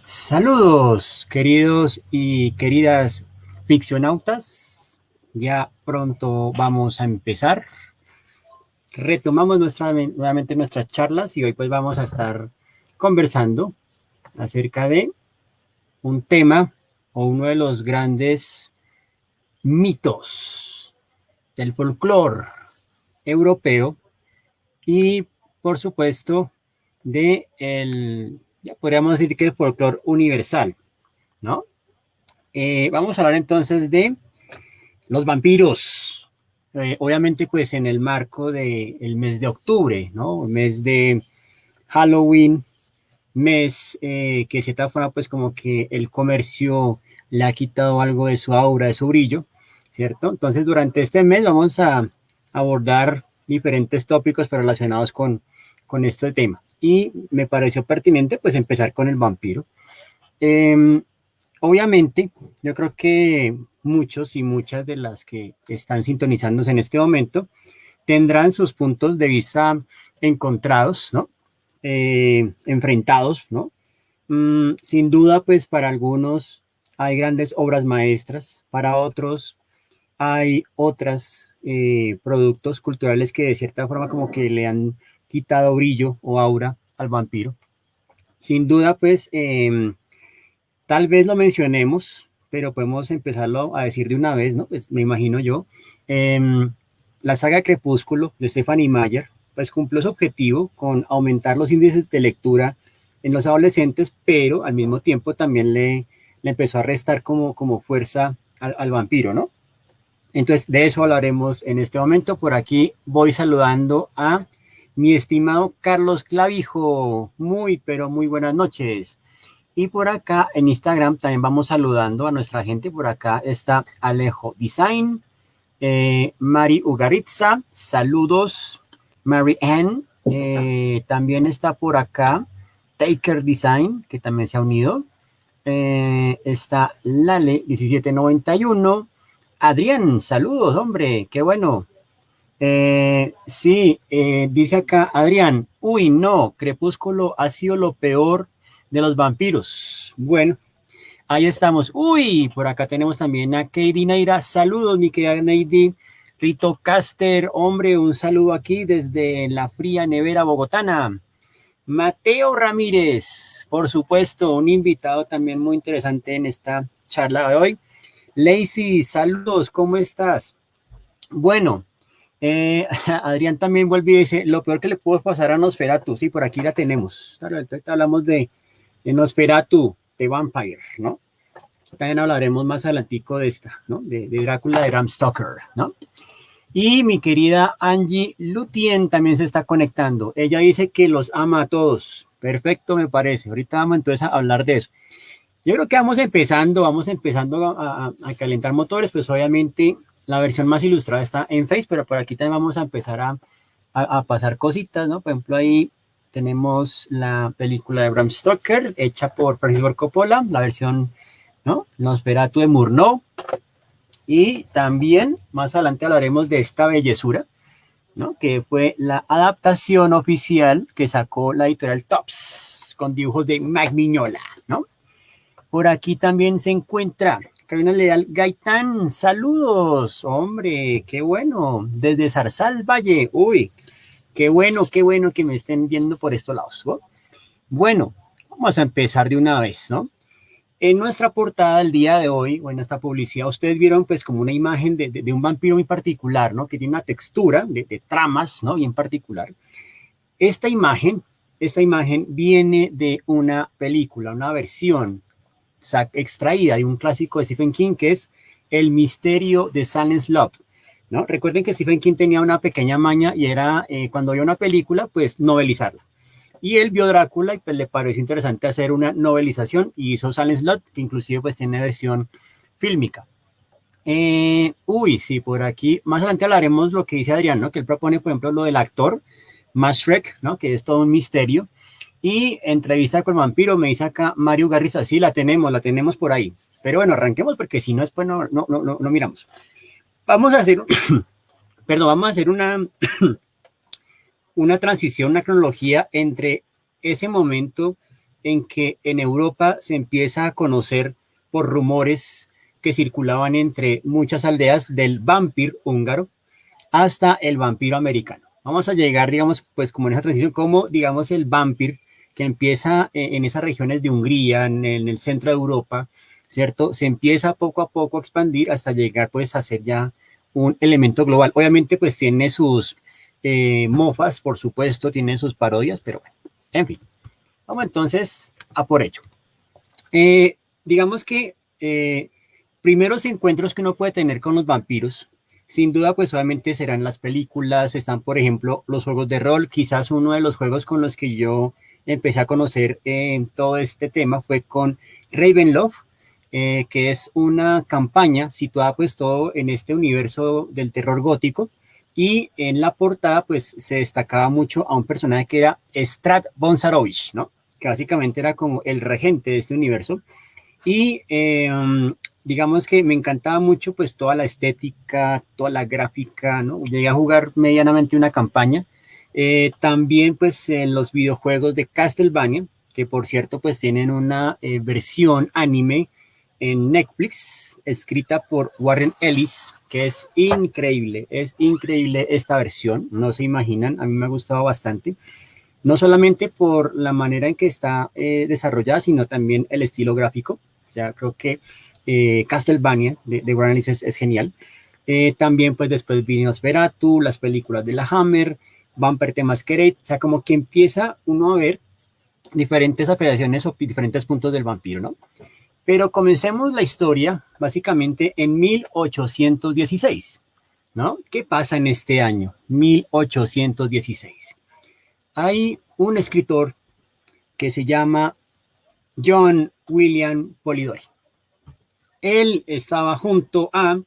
Saludos, queridos y queridas ficcionautas. Ya pronto vamos a empezar. Retomamos nuevamente nuestras charlas y hoy pues vamos a estar conversando acerca de un tema o uno de los grandes mitos del folclore europeo y por supuesto ya podríamos decir que el folclore universal, ¿no? Vamos a hablar entonces de los vampiros. Obviamente pues en el marco del mes de octubre, ¿no? Mes de Halloween, mes que de cierta forma pues como que el comercio le ha quitado algo de su aura, de su brillo, ¿cierto? Entonces durante este mes vamos a abordar diferentes tópicos relacionados con este tema. Y me pareció pertinente pues empezar con el vampiro. Obviamente, yo creo que muchos y muchas de las que están sintonizándose en este momento tendrán sus puntos de vista encontrados, ¿no? Enfrentados, ¿no? Sin duda, pues para algunos hay grandes obras maestras, para otros hay otros productos culturales que de cierta forma como que le han quitado brillo o aura al vampiro. Sin duda, pues tal vez lo mencionemos, pero podemos empezarlo a decir de una vez, ¿no? Pues me imagino yo. La saga Crepúsculo de Stephenie Meyer, pues cumplió su objetivo con aumentar los índices de lectura en los adolescentes, pero al mismo tiempo también le empezó a restar como fuerza al vampiro, ¿no? Entonces, de eso hablaremos en este momento. Por aquí voy saludando a mi estimado Carlos Clavijo. Muy, pero muy buenas noches. Y por acá en Instagram también vamos saludando a nuestra gente. Por acá está Alejo Design, Mari Ugaritza, saludos. Mary Ann, también está por acá Taker Design, que también se ha unido. Está Lale 1791. Adrián, saludos, hombre, qué bueno. Sí, dice acá Adrián, uy, no, Crepúsculo ha sido lo peor de los vampiros. Bueno, ahí estamos. Uy, por acá tenemos también a Katie Neira. Saludos, mi querida Neidi. Rito Caster, hombre, un saludo aquí desde la fría nevera bogotana. Mateo Ramírez, por supuesto, un invitado también muy interesante en esta charla de hoy. Lacey, saludos, ¿cómo estás? Bueno, Adrián también vuelve y dice, lo peor que le pudo pasar a Nosferatu, sí, por aquí la tenemos. Ahorita hablamos de Nosferatu, de Vampire, ¿no? También hablaremos más adelantico de esta, ¿no? De Drácula de Bram Stoker, ¿no? Y mi querida Angie Lutien también se está conectando. Ella dice que los ama a todos. Perfecto, me parece. Ahorita vamos entonces a hablar de eso. Yo creo que vamos empezando a calentar motores, pues obviamente la versión más ilustrada está en Face, pero por aquí también vamos a empezar a pasar cositas, ¿no? Por ejemplo, ahí tenemos la película de Bram Stoker, hecha por Francis Ford Coppola, la versión, ¿no? Nosferatu de Murnau. Y también más adelante hablaremos de esta bellezura, ¿no? Que fue la adaptación oficial que sacó la editorial Tops con dibujos de Mike Mignola, ¿no? Por aquí también se encuentra Carolina Leal Gaitán. Saludos, hombre, qué bueno. Desde Zarzal Valle. Uy, qué bueno que me estén viendo por estos lados, ¿no? Bueno, vamos a empezar de una vez, ¿no? En nuestra portada del día de hoy, o en esta publicidad, ustedes vieron pues como una imagen de un vampiro muy particular, ¿no? Que tiene una textura de tramas, ¿no? Bien particular. Esta imagen viene de una película, una versión extraída de un clásico de Stephen King que es El misterio de Silent Love, ¿no? Recuerden que Stephen King tenía una pequeña maña y era cuando vio una película, pues novelizarla. Y él vio Drácula y pues le pareció interesante hacer una novelización y hizo Silent Slot, que inclusive pues tiene versión fílmica. Sí, por aquí más adelante hablaremos lo que dice Adrián, ¿no? Que él propone, por ejemplo, lo del actor más Shrek, ¿no? Que es todo un misterio. Y entrevista con el vampiro, me dice acá Mario Garriza, sí, la tenemos por ahí. Pero bueno, arranquemos porque si no, después no miramos. Vamos a hacer, perdón, vamos a hacer una transición, una cronología entre ese momento en que en Europa se empieza a conocer por rumores que circulaban entre muchas aldeas del vampiro húngaro hasta el vampiro americano. Vamos a llegar, digamos, pues como en esa transición, como, digamos, el vampiro que empieza en esas regiones de Hungría, en el centro de Europa, ¿cierto? Se empieza poco a poco a expandir hasta llegar, pues, a ser ya un elemento global. Obviamente, pues, tiene sus mofas, por supuesto, tiene sus parodias, pero bueno, en fin. Vamos entonces a por ello. Digamos que primeros encuentros que uno puede tener con los vampiros, sin duda, pues obviamente serán las películas, están, por ejemplo, los juegos de rol. Quizás uno de los juegos con los que yo empecé a conocer todo este tema fue con Ravenloft, que es una campaña situada pues todo en este universo del terror gótico, y en la portada pues se destacaba mucho a un personaje que era Strad von Zarovich, ¿no? Que básicamente era como el regente de este universo. Y digamos que me encantaba mucho pues toda la estética, toda la gráfica, ¿no? Llegué a jugar medianamente una campaña. También pues en los videojuegos de Castlevania, que por cierto pues tienen una versión anime en Netflix, escrita por Warren Ellis, que es increíble esta versión, no se imaginan, a mí me ha gustado bastante, no solamente por la manera en que está desarrollada, sino también el estilo gráfico. O sea, creo que Castlevania de Warren Ellis es genial. También pues después vino Nosferatu, las películas de la Hammer, Vampire the Masquerade, o sea, como que empieza uno a ver diferentes apreciaciones o diferentes puntos del vampiro, ¿no? Pero comencemos la historia básicamente en 1816, ¿no? ¿Qué pasa en este año? 1816. Hay un escritor que se llama John William Polidori. Él estaba junto a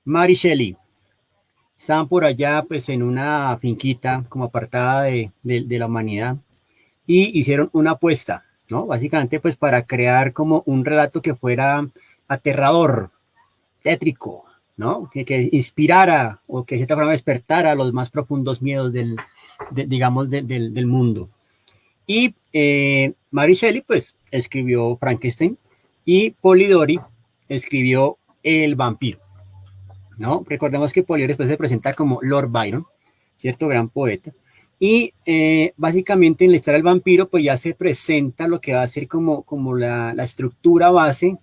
Mary Shelley. Estaban por allá pues en una finquita como apartada de la humanidad y hicieron una apuesta, ¿no? Básicamente pues para crear como un relato que fuera aterrador, tétrico, ¿no? Que inspirara o que de cierta forma despertara los más profundos miedos del mundo. Y Mary Shelley pues escribió Frankenstein y Polidori escribió El vampiro, ¿no? Recordemos que Polidori después se presenta como Lord Byron, ¿cierto? Gran poeta. Y básicamente en la historia del vampiro pues ya se presenta lo que va a ser como la estructura base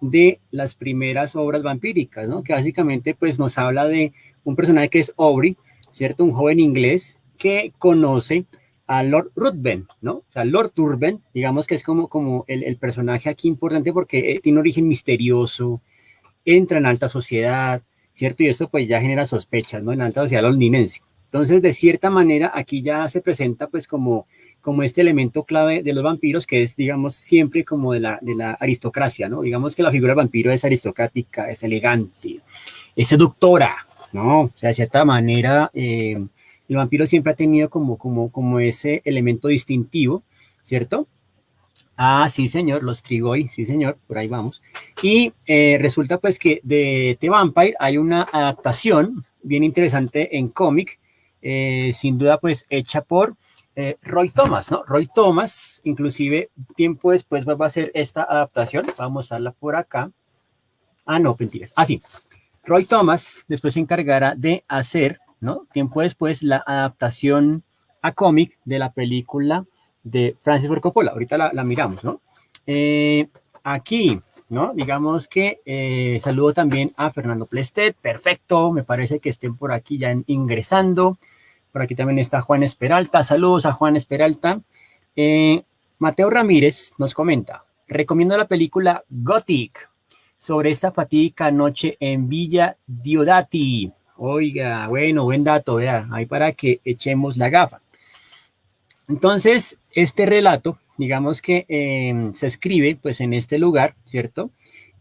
de las primeras obras vampíricas, ¿no? Que básicamente pues nos habla de un personaje que es Aubrey, ¿cierto? Un joven inglés que conoce a Lord Ruthven, ¿no? O sea, Lord Ruthven, digamos que es como el personaje aquí importante porque tiene un origen misterioso, entra en alta sociedad, ¿cierto? Y esto pues ya genera sospechas, ¿no? En la alta sociedad londinense. Entonces, de cierta manera, aquí ya se presenta pues como este elemento clave de los vampiros, que es, digamos, siempre como de la aristocracia, ¿no? Digamos que la figura del vampiro es aristocrática, es elegante, es seductora, ¿no? O sea, de cierta manera, el vampiro siempre ha tenido como ese elemento distintivo, ¿cierto? Ah, sí, señor, los Strigoi, sí, señor, por ahí vamos. Y resulta pues que de The Vampire hay una adaptación bien interesante en cómic, sin duda pues hecha por Roy Thomas, ¿no? Roy Thomas, inclusive tiempo después va a hacer esta adaptación, vamos a mostrarla por acá. Ah, no, mentiras. Ah, sí. Roy Thomas después se encargará de hacer, ¿no? Tiempo después la adaptación a cómic de la película de Francis Ford Coppola. Ahorita la miramos, ¿no? Aquí, ¿no? Digamos que saludo también a Fernando Plestet. Perfecto, me parece que estén por aquí ya ingresando. Por aquí también está Juan Esperalta. Saludos a Juan Esperalta. Mateo Ramírez nos comenta, recomiendo la película Gothic sobre esta fatídica noche en Villa Diodati. Oiga, bueno, buen dato, vea, ahí para que echemos la gafa. Entonces, este relato, digamos que se escribe pues en este lugar, ¿cierto?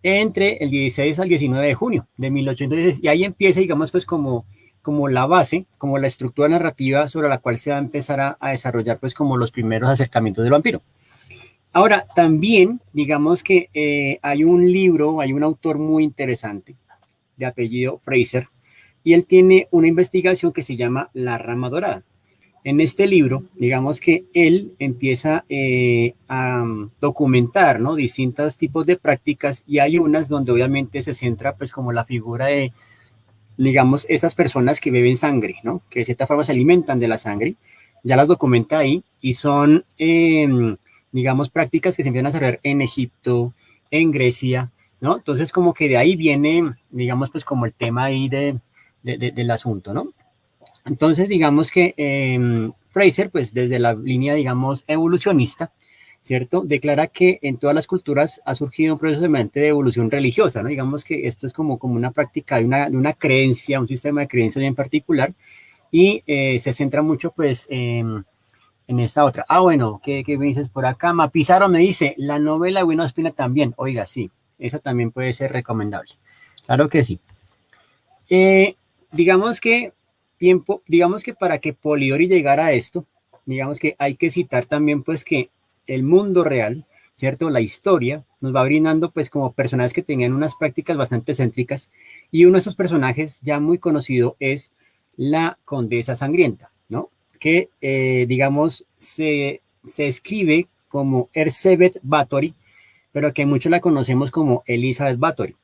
Entre el 16 al 19 de junio de 1810, y ahí empieza, digamos, pues como como la base, como la estructura narrativa sobre la cual se va a empezar a desarrollar pues como los primeros acercamientos del vampiro. Ahora, también digamos que hay un libro, hay un autor muy interesante de apellido Fraser, y él tiene una investigación que se llama La Rama Dorada. En este libro, digamos que él empieza a documentar, ¿no?, distintos tipos de prácticas, y hay unas donde obviamente se centra pues como la figura de, digamos, estas personas que beben sangre, ¿no?, que de cierta forma se alimentan de la sangre, ya las documenta ahí, y son, digamos, prácticas que se empiezan a desarrollar en Egipto, en Grecia, ¿no? Entonces como que de ahí viene, digamos, pues como el tema ahí del asunto, ¿no? Entonces, digamos que Fraser, pues desde la línea, digamos, evolucionista, ¿cierto?, declara que en todas las culturas ha surgido un proceso de evolución religiosa, ¿no? Digamos que esto es como una práctica de una creencia, un sistema de creencias en particular, y se centra mucho, pues, en esta otra. Ah, bueno, ¿qué me dices por acá? Mapizarro me dice, la novela de Buena Espina también. Oiga, sí, esa también puede ser recomendable. Claro que sí. Eh, digamos que digamos que para que Polidori llegara a esto, digamos que hay que citar también pues que el mundo real, ¿cierto? La historia nos va brindando pues como personajes que tenían unas prácticas bastante céntricas, y uno de esos personajes ya muy conocido es la Condesa Sangrienta, ¿no? Que digamos se escribe como Elizabeth Bathory, pero que muchos la conocemos como Elizabeth Bathory.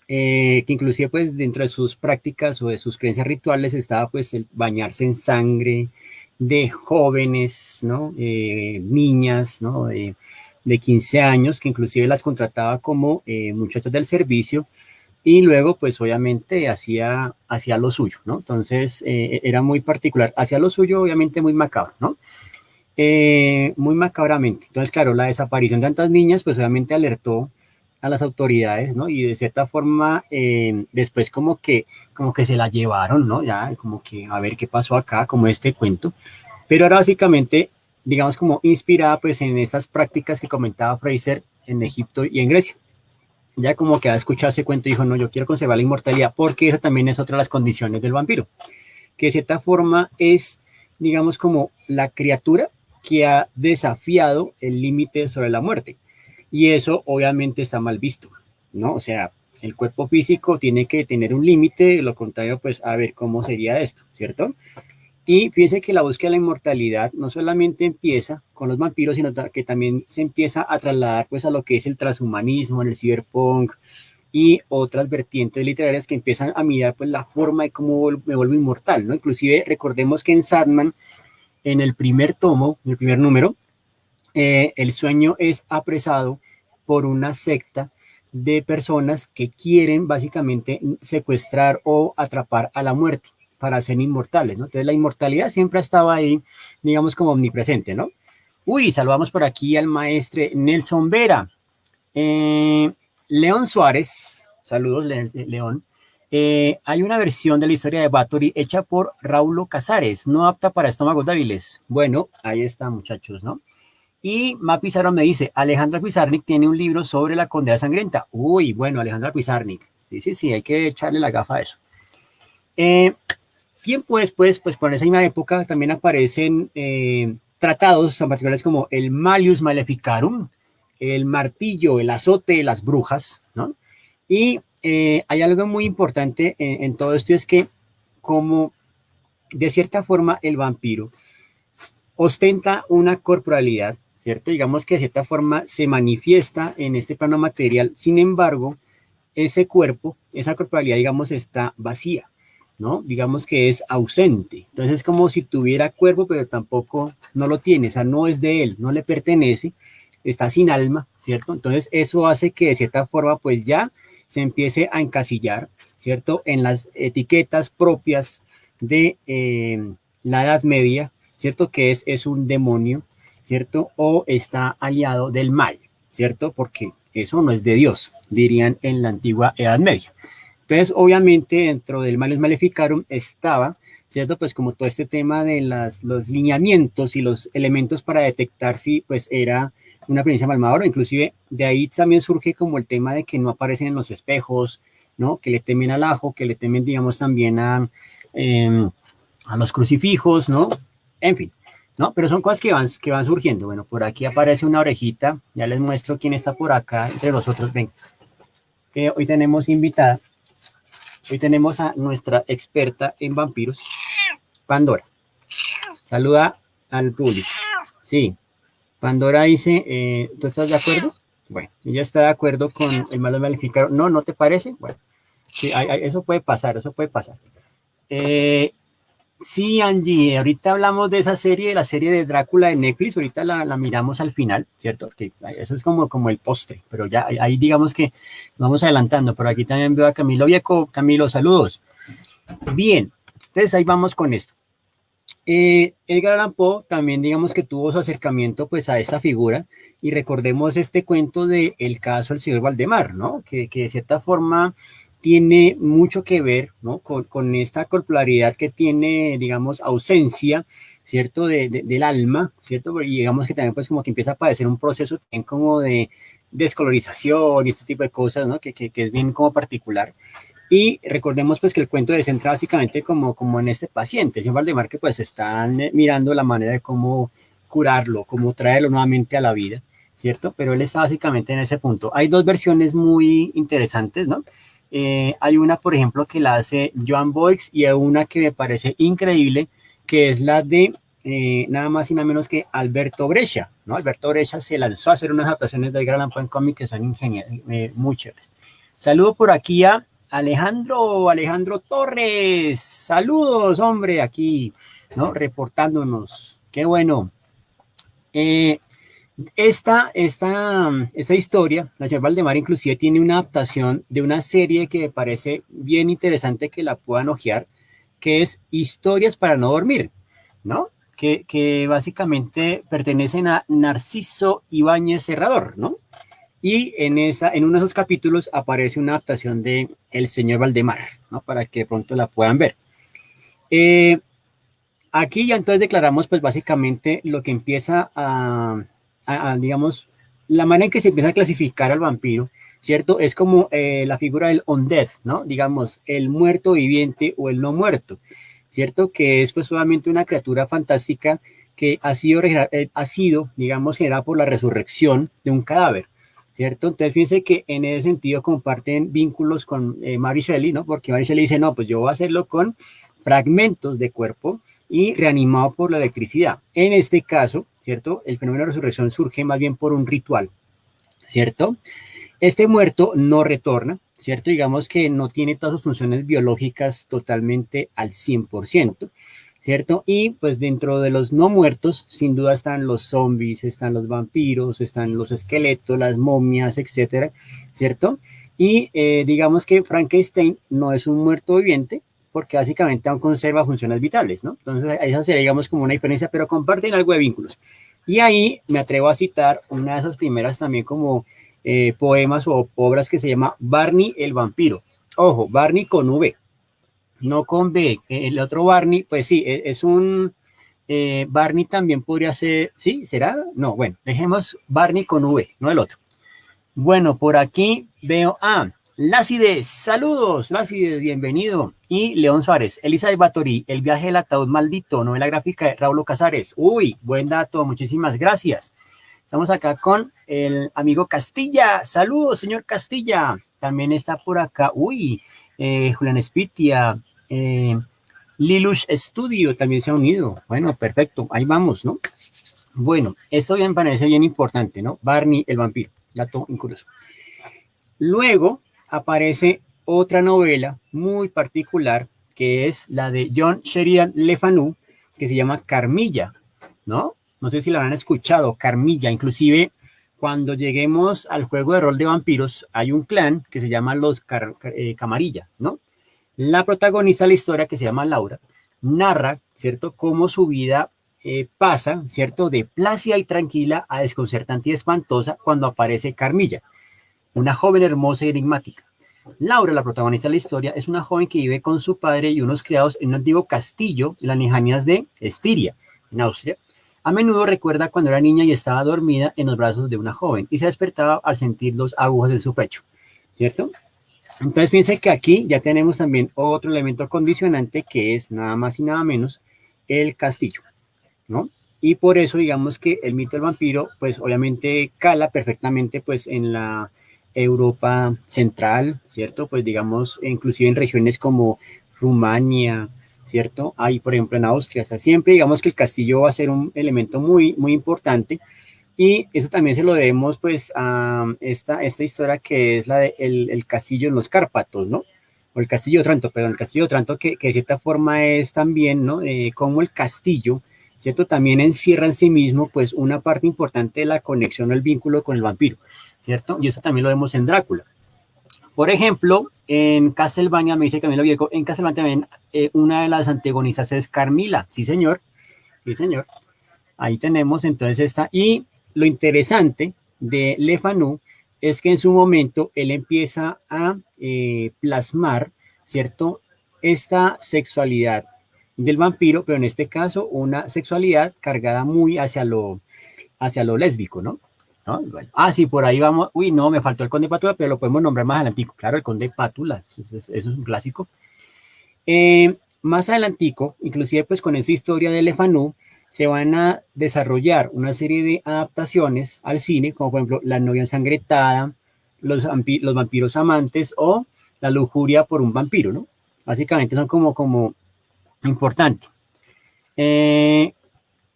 Que inclusive pues dentro de sus prácticas o de sus creencias rituales estaba pues el bañarse en sangre de jóvenes, ¿no? Niñas, ¿no? De 15 años, que inclusive las contrataba como muchachas del servicio, y luego pues obviamente hacía lo suyo, ¿no? Entonces era muy particular, hacía lo suyo obviamente muy macabro, ¿no? Muy macabramente. Entonces, claro, la desaparición de tantas niñas, pues obviamente alertó a las autoridades, ¿no? Y de cierta forma, después como que se la llevaron, ¿no? Ya, como que a ver qué pasó acá, como este cuento. Pero ahora básicamente, digamos, como inspirada pues en estas prácticas que comentaba Fraser en Egipto y en Grecia. Ya como que ha escuchado ese cuento y dijo, no, yo quiero conservar la inmortalidad, porque esa también es otra de las condiciones del vampiro, que de cierta forma es, digamos, como la criatura que ha desafiado el límite sobre la muerte. Y eso obviamente está mal visto, ¿no? O sea, el cuerpo físico tiene que tener un límite, de lo contrario, pues a ver cómo sería esto, ¿cierto? Y fíjense que la búsqueda de la inmortalidad no solamente empieza con los vampiros, sino que también se empieza a trasladar pues a lo que es el transhumanismo, en el cyberpunk y otras vertientes literarias que empiezan a mirar pues la forma de cómo me vuelvo inmortal, ¿no? Inclusive recordemos que en Sandman, en el primer tomo, en el primer número, el sueño es apresado por una secta de personas que quieren básicamente secuestrar o atrapar a la muerte para ser inmortales, ¿no? Entonces la inmortalidad siempre estaba ahí, digamos, como omnipresente, ¿no? Uy, saludamos por aquí al maestre Nelson Vera. León Suárez, saludos León. Hay una versión de la historia de Bathory hecha por Raulo Casares, no apta para estómagos débiles. Bueno, ahí está, muchachos, ¿no? Y Ma Pizarro me dice, Alejandra Pizarnik tiene un libro sobre la Condesa Sangrienta. Uy, bueno, Alejandra Pizarnik. Sí, hay que echarle la gafa a eso. Tiempo después, pues por esa misma época, también aparecen tratados tan particulares como el Malleus Maleficarum, el martillo, el azote de las brujas, ¿no? Y hay algo muy importante en todo esto, es que como de cierta forma el vampiro ostenta una corporalidad, ¿cierto? Digamos que de cierta forma se manifiesta en este plano material, sin embargo, ese cuerpo, esa corporalidad, digamos, está vacía, ¿no? Digamos que es ausente. Entonces es como si tuviera cuerpo, pero tampoco no lo tiene, o sea, no es de él, no le pertenece, está sin alma, ¿cierto? Entonces eso hace que de cierta forma pues ya se empiece a encasillar, ¿cierto? En las etiquetas propias de la Edad Media, ¿cierto? Que es un demonio, ¿cierto? O está aliado del mal, ¿cierto? Porque eso no es de Dios, dirían en la antigua Edad Media. Entonces, obviamente, dentro del Malleus Maleficarum estaba, ¿cierto? Pues como todo este tema de los lineamientos y los elementos para detectar si pues era una presencia malvadora. Inclusive de ahí también surge como el tema de que no aparecen en los espejos, ¿no? Que le temen al ajo, que le temen, digamos, también a los crucifijos, ¿no? En fin, ¿no? Pero son cosas que van surgiendo. Bueno, por aquí aparece una orejita, ya les muestro quién está por acá entre nosotros. Ven, hoy tenemos invitada, hoy tenemos a nuestra experta en vampiros, Pandora. Saluda al público. Sí, Pandora dice, ¿tú estás de acuerdo? Bueno, ella está de acuerdo con el malo maleficador. No, ¿no te parece? Bueno, sí, eso puede pasar, eso puede pasar. Sí, Angie, ahorita hablamos de esa serie, de la serie de Drácula de Netflix, ahorita la miramos al final, ¿cierto? Que eso es como el postre, pero ya ahí digamos que vamos adelantando. Por aquí también veo a Camilo Vieco. Camilo, saludos. Bien, entonces ahí vamos con esto. Edgar Allan Poe también digamos que tuvo su acercamiento pues a esa figura y recordemos este cuento de El caso del señor Valdemar, ¿no? Que de cierta forma tiene mucho que ver, ¿no? Con esta corporalidad que tiene, digamos, ausencia, ¿cierto? Del alma, ¿cierto? Y digamos que también pues como que empieza a padecer un proceso también como de descolorización y este tipo de cosas, ¿no? Que es bien como particular. Y recordemos pues que el cuento se centra básicamente como en este paciente, el señor Valdemar, que pues están mirando la manera de cómo curarlo, cómo traerlo nuevamente a la vida, ¿cierto? Pero él está básicamente en ese punto. Hay dos versiones muy interesantes, ¿no? Hay una, por ejemplo, que la hace Joan Boix y hay una que me parece increíble, que es la de nada más y nada menos que Alberto Breccia, ¿no? Alberto Breccia se lanzó a hacer unas adaptaciones del Gran Lampo en cómic que son muy chéveres. Saludo por aquí a Alejandro Torres, saludos, hombre, aquí, ¿no? Reportándonos, qué bueno. Esta historia, la señora Valdemar, inclusive tiene una adaptación de una serie que me parece bien interesante que la puedan ojear, que es Historias para no dormir, ¿no? Que básicamente pertenecen a Narciso Ibáñez Serrador, ¿no? Y en uno de esos capítulos aparece una adaptación de El señor Valdemar, ¿no? Para que de pronto la puedan ver. Aquí ya entonces declaramos pues básicamente lo que empieza digamos, la manera en que se empieza a clasificar al vampiro, ¿cierto? Es como la figura del undead, ¿no? Digamos, el muerto viviente o el no muerto, ¿cierto? Que es pues solamente una criatura fantástica que ha sido, digamos, generada por la resurrección de un cadáver, ¿cierto? Entonces, fíjense que en ese sentido comparten vínculos con Mary Shelley, ¿no? Porque Mary Shelley dice, no, pues yo voy a hacerlo con fragmentos de cuerpo y reanimado por la electricidad. En este caso, ¿cierto? El fenómeno de resurrección surge más bien por un ritual, ¿cierto? Este muerto no retorna, ¿cierto? Digamos que no tiene todas sus funciones biológicas totalmente al 100%, ¿cierto? Y pues dentro de los no muertos, sin duda están los zombies, están los vampiros, están los esqueletos, las momias, etcétera, ¿cierto? Y digamos que Frankenstein no es un muerto viviente, porque básicamente aún conserva funciones vitales, ¿no? Entonces, esa sería, digamos, como una diferencia, pero comparten algo de vínculos. Y ahí me atrevo a citar una de esas primeras también como poemas o obras que se llama Barney el vampiro. Ojo, Barney con V, no con B. El otro Barney, pues sí, es un... Barney también podría ser, ¿sí? ¿Será? No, bueno, dejemos Barney con V, no el otro. Bueno, por aquí veo a Lácides, saludos, Lácides, bienvenido. Y León Suárez, Elizabeth Batorí, El viaje del ataúd maldito, novela gráfica de Raúl Casares. Uy, buen dato, muchísimas gracias. Estamos acá con el amigo Castilla, saludos, señor Castilla. También está por acá, Julián Espitia, Lilush Studio también se ha unido. Bueno, perfecto, ahí vamos, ¿no? Bueno, esto me parece bien importante, ¿no? Barney el vampiro, dato incurioso. Luego aparece otra novela muy particular que es la de John Sheridan Le Fanu, que se llama Carmilla, ¿no? No sé si la habrán escuchado, Carmilla. Inclusive, cuando lleguemos al juego de rol de vampiros, hay un clan que se llama los Camarilla, ¿no? La protagonista de la historia, que se llama Laura, narra, ¿cierto?, cómo su vida pasa, ¿cierto?, de plácida y tranquila a desconcertante y espantosa cuando aparece Carmilla, una joven hermosa y enigmática. Laura, la protagonista de la historia, es una joven que vive con su padre y unos criados en un antiguo castillo en las lejanías de Estiria, en Austria. A menudo recuerda cuando era niña y estaba dormida en los brazos de una joven y se despertaba al sentir los agujas en su pecho, ¿cierto? Entonces fíjense que aquí ya tenemos también otro elemento condicionante que es nada más y nada menos el castillo, ¿no? Y por eso digamos que el mito del vampiro pues obviamente cala perfectamente pues en la Europa central, ¿cierto? Pues digamos inclusive en regiones como Rumania, ¿cierto? Hay por ejemplo en Austria, o sea, siempre digamos que el castillo va a ser un elemento muy importante y eso también se lo debemos pues a esta historia que es la de el castillo en los Cárpatos, ¿no? O el castillo de Otranto, perdón, el castillo de Otranto que de cierta forma es también, ¿no? Como el castillo, ¿cierto? También encierra en sí mismo pues una parte importante de la conexión o el vínculo con el vampiro, ¿cierto? Y eso también lo vemos en Drácula. Por ejemplo, en Castlevania, me dice Camilo Viejo, en Castlevania también una de las antagonistas es Carmila, sí señor, ahí tenemos entonces esta. Y lo interesante de Le Fanu es que en su momento él empieza a plasmar, ¿cierto? Esta sexualidad del vampiro, pero en este caso una sexualidad cargada muy hacia lo lésbico, ¿no? ¿No? Bueno. Ah, sí, por ahí vamos. Uy, no, me faltó el Conde Pátula, pero lo podemos nombrar más adelantico. Claro, el Conde Pátula, eso es un clásico. Más adelantico, inclusive pues con esa historia de Lefanu, se van a desarrollar una serie de adaptaciones al cine, como por ejemplo La novia ensangrentada, los vampiros amantes o La lujuria por un vampiro, ¿no? Básicamente son como importante.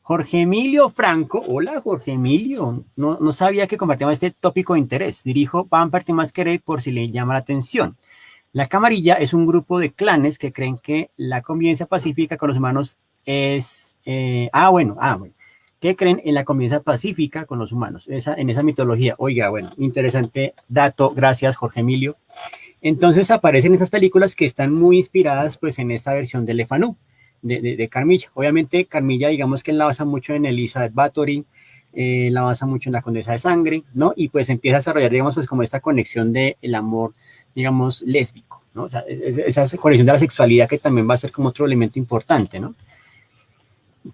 Jorge Emilio Franco, hola Jorge Emilio, no sabía que compartíamos este tópico de interés. Dirijo Vampire Masquerade por si le llama la atención. La camarilla es un grupo de clanes que creen que la convivencia pacífica con los humanos es... bueno, que creen en la convivencia pacífica con los humanos, en esa mitología. Oiga, bueno, interesante dato, gracias Jorge Emilio. Entonces aparecen esas películas que están muy inspiradas pues en esta versión de Lefanu, de Carmilla. Obviamente Carmilla digamos que la basa mucho en Elizabeth Bathory, la basa mucho en la Condesa de Sangre, ¿no? Y pues empieza a desarrollar digamos pues como esta conexión del amor digamos, lésbico, ¿no? O sea, esa conexión de la sexualidad que también va a ser como otro elemento importante, ¿no?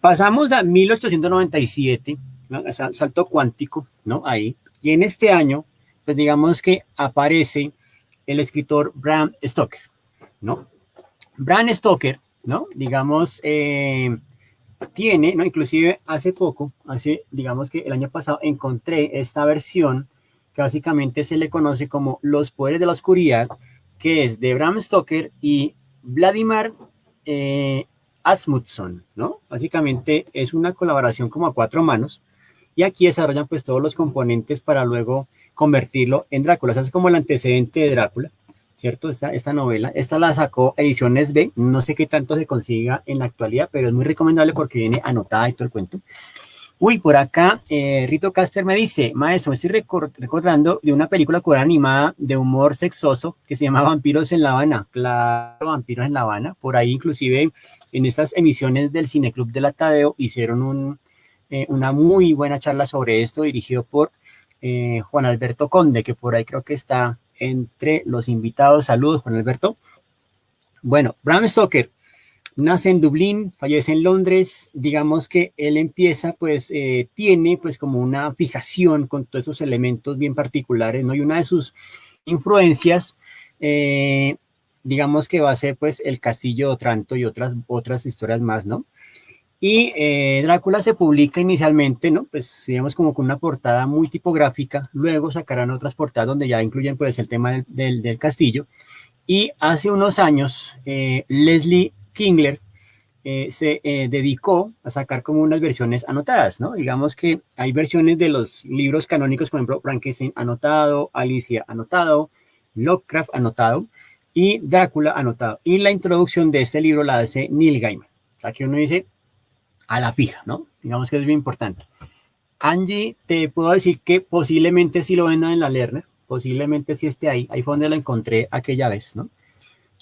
Pasamos a 1897, ¿no? Salto cuántico, ¿no? Ahí. Y en este año, pues digamos que aparece el escritor Bram Stoker, ¿no? Bram Stoker, ¿no? Digamos, tiene, ¿no? Inclusive hace poco, digamos que el año pasado, encontré esta versión que básicamente se le conoce como Los Poderes de la Oscuridad, que es de Bram Stoker y Vladimir Asmundson, ¿no? Básicamente es una colaboración como a cuatro manos y aquí desarrollan pues todos los componentes para luego convertirlo en Drácula. O sea, es como el antecedente de Drácula, ¿cierto? Esta novela, esta la sacó Ediciones B, no sé qué tanto se consiga en la actualidad, pero es muy recomendable porque viene anotada y todo el cuento. Uy, por acá, Rito Caster me dice, maestro, me estoy recordando de una película coreana animada de humor sexoso que se llama Vampiros en La Habana. Claro, Vampiros en La Habana. Por ahí, inclusive, en estas emisiones del Cineclub de la Tadeo, hicieron una muy buena charla sobre esto, dirigido por Juan Alberto Conde, que por ahí creo que está entre los invitados. Saludos, Juan Alberto. Bueno, Bram Stoker nace en Dublín, fallece en Londres, digamos que él empieza, pues, tiene pues como una fijación con todos esos elementos bien particulares, ¿no? Y una de sus influencias, digamos que va a ser pues el Castillo de Otranto y otras historias más, ¿no? Y Drácula se publica inicialmente, ¿no? Pues digamos como con una portada muy tipográfica, luego sacarán otras portadas donde ya incluyen pues el tema del castillo. Y hace unos años, Leslie Kingler se dedicó a sacar como unas versiones anotadas, ¿no? Digamos que hay versiones de los libros canónicos, por ejemplo, Frankenstein anotado, Alicia anotado, Lovecraft anotado y Drácula anotado. Y la introducción de este libro la hace Neil Gaiman. O sea, que uno dice a la fija, ¿no? Digamos que es bien importante. Angie, te puedo decir que posiblemente sí lo vendan en la Lerner, posiblemente sí esté ahí fue donde lo encontré aquella vez, ¿no?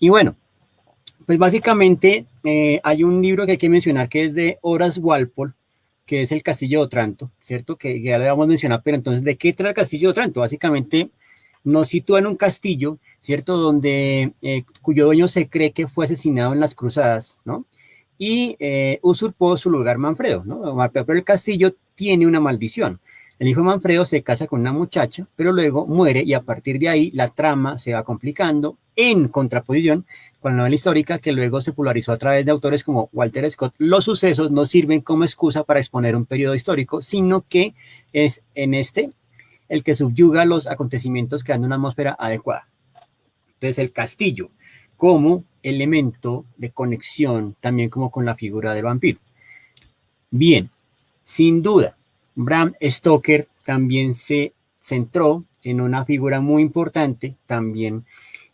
Y bueno, pues básicamente hay un libro que hay que mencionar que es de Horace Walpole, que es El Castillo de Otranto, ¿cierto? Que ya le vamos a mencionar, pero entonces, ¿de qué trata el Castillo de Otranto? Básicamente nos sitúa en un castillo, ¿cierto? Donde, cuyo dueño se cree que fue asesinado en las cruzadas, ¿no? Y usurpó su lugar Manfredo, ¿no? Pero el castillo tiene una maldición. El hijo de Manfredo se casa con una muchacha, pero luego muere y a partir de ahí la trama se va complicando en contraposición con la novela histórica que luego se popularizó a través de autores como Walter Scott. Los sucesos no sirven como excusa para exponer un periodo histórico, sino que es en este el que subyuga los acontecimientos creando una atmósfera adecuada. Entonces el castillo como elemento de conexión también como con la figura del vampiro. Bien, sin duda, Bram Stoker también se centró en una figura muy importante también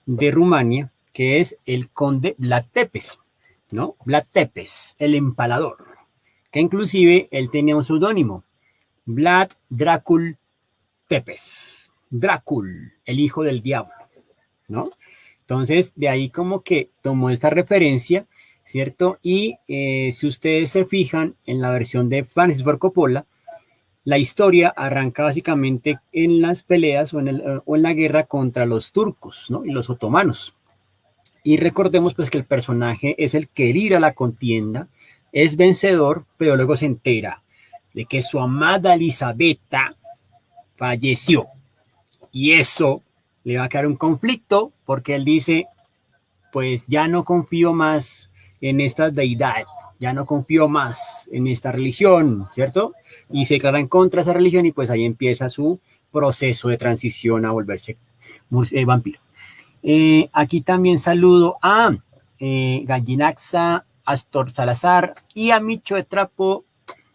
de Rumania, que es el conde Vlad Tepes, ¿no? Vlad Tepes, el empalador, que inclusive él tenía un seudónimo, Vlad Dracul Tepes, Dracul, el hijo del diablo, ¿no? Entonces, de ahí como que tomó esta referencia, ¿cierto? Y si ustedes se fijan en la versión de Francis Ford Coppola, la historia arranca básicamente en las peleas o en la guerra contra los turcos, ¿no? Y los otomanos. Y recordemos pues que el personaje es el que ir a la contienda, es vencedor, pero luego se entera de que su amada Elisabetta falleció. Y eso le va a crear un conflicto porque él dice, pues ya no confío más en esta deidad, ya no confío más en esta religión, ¿cierto? Y se declara en contra de esa religión y pues ahí empieza su proceso de transición a volverse vampiro. Aquí también saludo a Gallinaxa, Astor Salazar y a Micho de Trapo.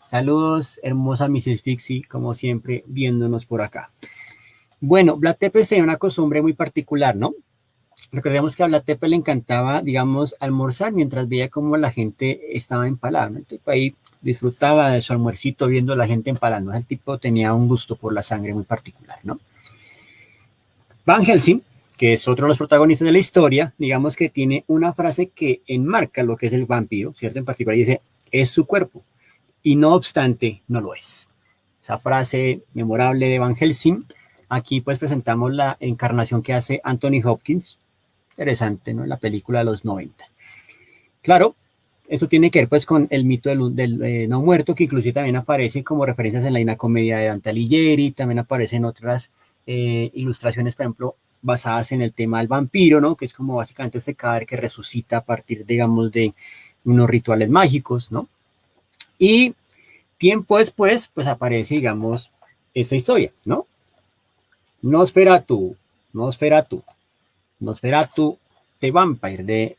Saludos, hermosa Mrs. Fixie, como siempre, viéndonos por acá. Bueno, Vlad Tepes tenía una costumbre muy particular, ¿no? Recordemos que a Vlad Tepes le encantaba, digamos, almorzar mientras veía cómo la gente estaba empalada, ¿no? El tipo ahí disfrutaba de su almuercito viendo a la gente empalando. El tipo tenía un gusto por la sangre muy particular, ¿no? Van Helsing, que es otro de los protagonistas de la historia, digamos que tiene una frase que enmarca lo que es el vampiro, ¿cierto? En particular dice, es su cuerpo, y no obstante, no lo es. Esa frase memorable de Van Helsing. Aquí pues presentamos la encarnación que hace Anthony Hopkins. Interesante, ¿no? La película de los 90. Claro, eso tiene que ver pues con el mito del no muerto, que inclusive también aparece como referencias en la Divina Comedia de Dante Alighieri, también aparecen otras ilustraciones, por ejemplo, basadas en el tema del vampiro, ¿no? Que es como básicamente este cadáver que resucita a partir, digamos, de unos rituales mágicos, ¿no? Y tiempo después, pues aparece, digamos, esta historia, ¿no? Nosferatu, Nosferatu, Nosferatu The Vampire de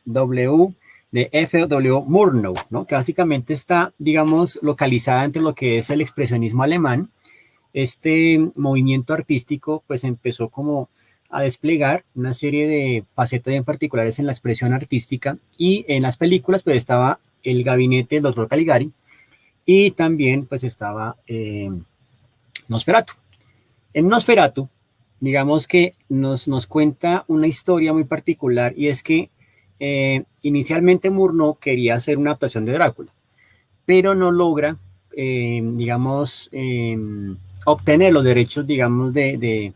F.W. Murnau, ¿no? Que básicamente está, digamos, localizada entre lo que es el expresionismo alemán. Este movimiento artístico pues empezó como a desplegar una serie de facetas bien particulares en la expresión artística y en las películas pues estaba el gabinete del Dr. Caligari y también pues estaba Nosferatu. En Nosferatu, digamos que nos cuenta una historia muy particular y es que inicialmente Murnau quería hacer una adaptación de Drácula, pero no logra, digamos, obtener los derechos, digamos, de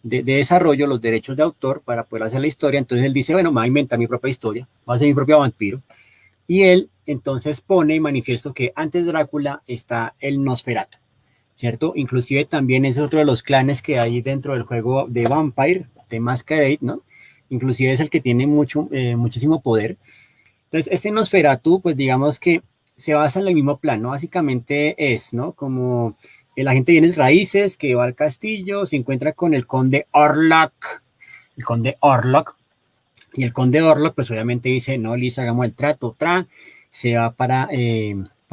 desarrollo, los derechos de autor para poder hacer la historia. Entonces él dice, bueno, me voy a inventar mi propia historia, voy a hacer mi propio vampiro. Y él entonces pone y manifiesto que antes de Drácula está el Nosferatu, ¿cierto? Inclusive también es otro de los clanes que hay dentro del juego de Vampire, de Masquerade, ¿no? Inclusive es el que tiene muchísimo poder. Entonces, este Nosferatu, pues digamos que se basa en el mismo plan, ¿no? Básicamente es, ¿no? Como la gente viene de raíces, que va al castillo, se encuentra con el conde Orlok, y el conde Orlok, pues obviamente dice, no, listo, hagamos el trato, se va para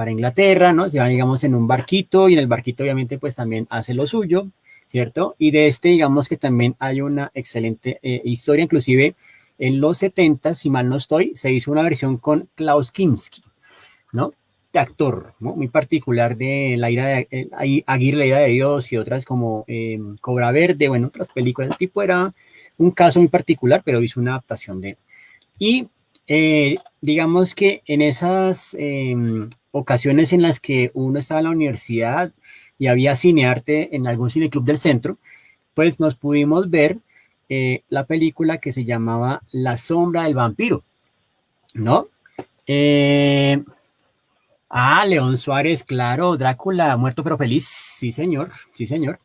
Inglaterra, ¿no? Se va, digamos, en un barquito, y en el barquito obviamente pues también hace lo suyo, ¿cierto? Y de este, digamos que también hay una excelente historia, inclusive en los 70, si mal no estoy, se hizo una versión con Klaus Kinski, ¿no? De actor, ¿no? Muy particular de la ira de Aguirre, la ira de Dios y otras como Cobra Verde, bueno, otras películas. El tipo era un caso muy particular, pero hizo una adaptación de... Y digamos que en esas ocasiones en las que uno estaba en la universidad y había cinearte en algún cineclub del centro, pues nos pudimos ver la película que se llamaba La sombra del vampiro, ¿no? Ah, León Suárez, claro, Drácula, muerto pero feliz. Sí, señor, sí, señor.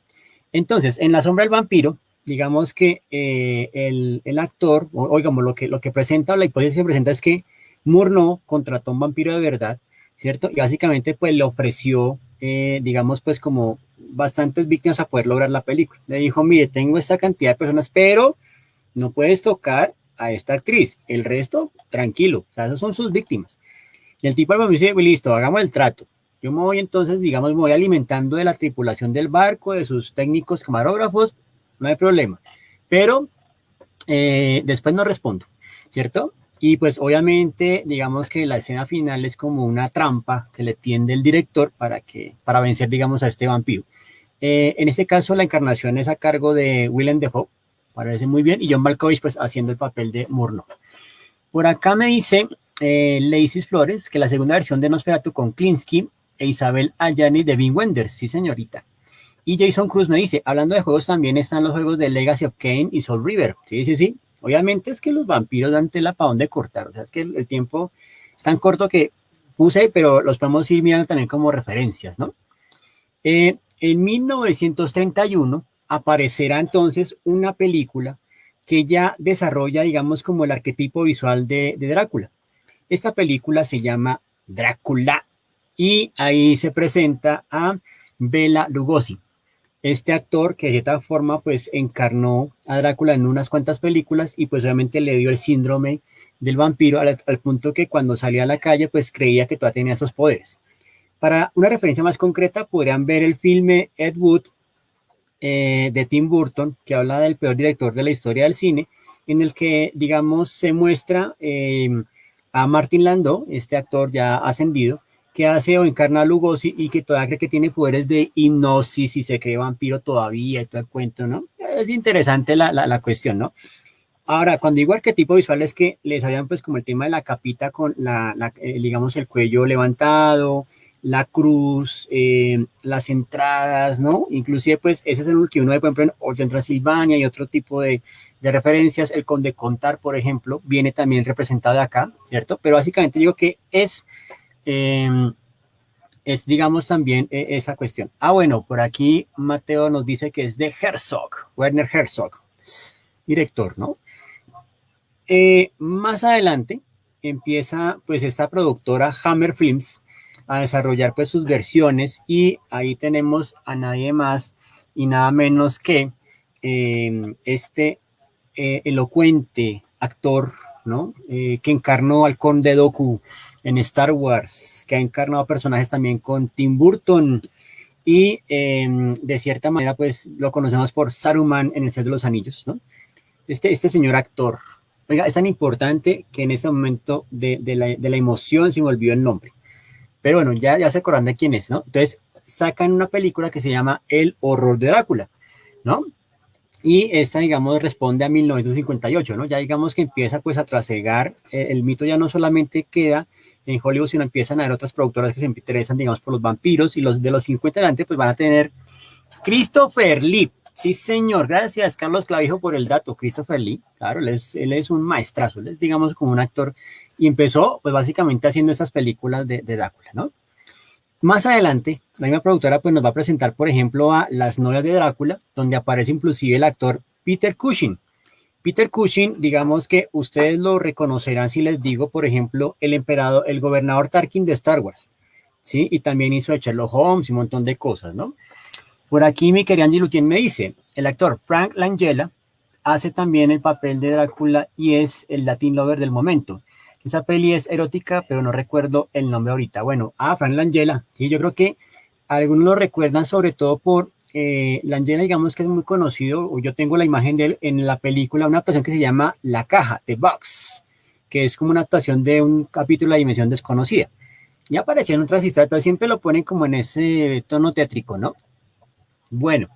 Entonces, en La sombra del vampiro, digamos que el actor, o digamos, lo que presenta, o la hipótesis que presenta es que Murnau contrató a un vampiro de verdad, ¿cierto? Y básicamente, pues, le ofreció, digamos, pues, como bastantes víctimas a poder lograr la película. Le dijo, mire, tengo esta cantidad de personas, pero no puedes tocar a esta actriz. El resto, tranquilo. O sea, esos son sus víctimas. Y el tipo me dice, listo, hagamos el trato. Yo me voy entonces, digamos, me voy alimentando de la tripulación del barco, de sus técnicos camarógrafos, no hay problema. Pero después no respondo, ¿cierto? Y pues obviamente, digamos que la escena final es como una trampa que le tiende el director para vencer, digamos, a este vampiro. En este caso, la encarnación es a cargo de Willem Dafoe, parece muy bien, y John Malkovich, pues, haciendo el papel de Murnau. Por acá me dice Lacey Flores que la segunda versión de Nosferatu con Klinsky e Isabel Allani de Wim Wenders, sí señorita. Y Jason Cruz me dice, hablando de juegos también están los juegos de Legacy of Kain y Soul River. Sí, sí, sí. Obviamente es que los vampiros dan tela para dónde cortar. O sea, es que el tiempo es tan corto que puse, pero los podemos ir mirando también como referencias, ¿no? En 1931 aparecerá entonces una película que ya desarrolla, digamos, como el arquetipo visual de Drácula. Esta película se llama Drácula y ahí se presenta a Bela Lugosi, este actor que de cierta forma pues encarnó a Drácula en unas cuantas películas y pues obviamente le dio el síndrome del vampiro al punto que cuando salía a la calle pues creía que todavía tenía esos poderes. Para una referencia más concreta podrían ver el filme Ed Wood de Tim Burton, que habla del peor director de la historia del cine, en el que, digamos, se muestra a Martin Landau, este actor ya ascendido, que hace o encarna a Lugosi y que todavía cree que tiene poderes de hipnosis y se cree vampiro todavía y todo el cuento, ¿no? Es interesante la cuestión, ¿no? Ahora, cuando digo arquetipo visual es que les habían pues como el tema de la capita con digamos, el cuello levantado, la cruz, las entradas, ¿no? Inclusive pues ese es el que uno ve, por ejemplo, en Hotel Transilvania y otro tipo de referencias. El Conde Contar, por ejemplo, viene también representado de acá, ¿cierto? Pero básicamente digo que eh, digamos, también esa cuestión. Ah, bueno, por aquí Mateo nos dice que es de Herzog, Werner Herzog, director, ¿no? Más adelante empieza pues esta productora Hammer Films a desarrollar pues sus versiones y ahí tenemos a nadie más y nada menos que este elocuente actor, ¿no? Que encarnó al Conde Dooku en Star Wars, que ha encarnado personajes también con Tim Burton y de cierta manera pues lo conocemos por Saruman en El Señor de los Anillos, ¿no? Este señor actor, oiga, es tan importante que en este momento de la emoción se me olvidó el nombre. Pero bueno, ya se acordan de quién es, ¿no? Entonces sacan una película que se llama El horror de Drácula, ¿no? Y esta, digamos, responde a 1958, ¿no? Ya digamos que empieza pues a trasegar, el mito ya no solamente queda en Hollywood, sino empiezan a haber otras productoras que se interesan, digamos, por los vampiros y los de los 50 adelante pues van a tener Christopher Lee. Sí, señor. Gracias, Carlos Clavijo, por el dato. Christopher Lee, claro, él es un maestrazo, él es, digamos, como un actor y empezó, pues, básicamente haciendo estas películas de Drácula, ¿no? Más adelante, la misma productora, pues, nos va a presentar, por ejemplo, a Las novias de Drácula, donde aparece inclusive el actor Peter Cushing. Peter Cushing, digamos que ustedes lo reconocerán si les digo, por ejemplo, el gobernador Tarkin de Star Wars, ¿sí? Y también hizo de Sherlock Holmes y un montón de cosas, ¿no? Por aquí mi querida Angie Lutien me dice, el actor Frank Langella hace también el papel de Drácula y es el Latin Lover del momento. Esa peli es erótica, pero no recuerdo el nombre ahorita. Bueno, Frank Langella, sí, yo creo que algunos lo recuerdan sobre todo por Langella, digamos que es muy conocido, o yo tengo la imagen de él en la película, una actuación que se llama La Caja, The Box, que es como una actuación de un capítulo de Dimensión Desconocida. Y apareció en otras historias, pero siempre lo ponen como en ese tono teátrico, ¿no? Bueno,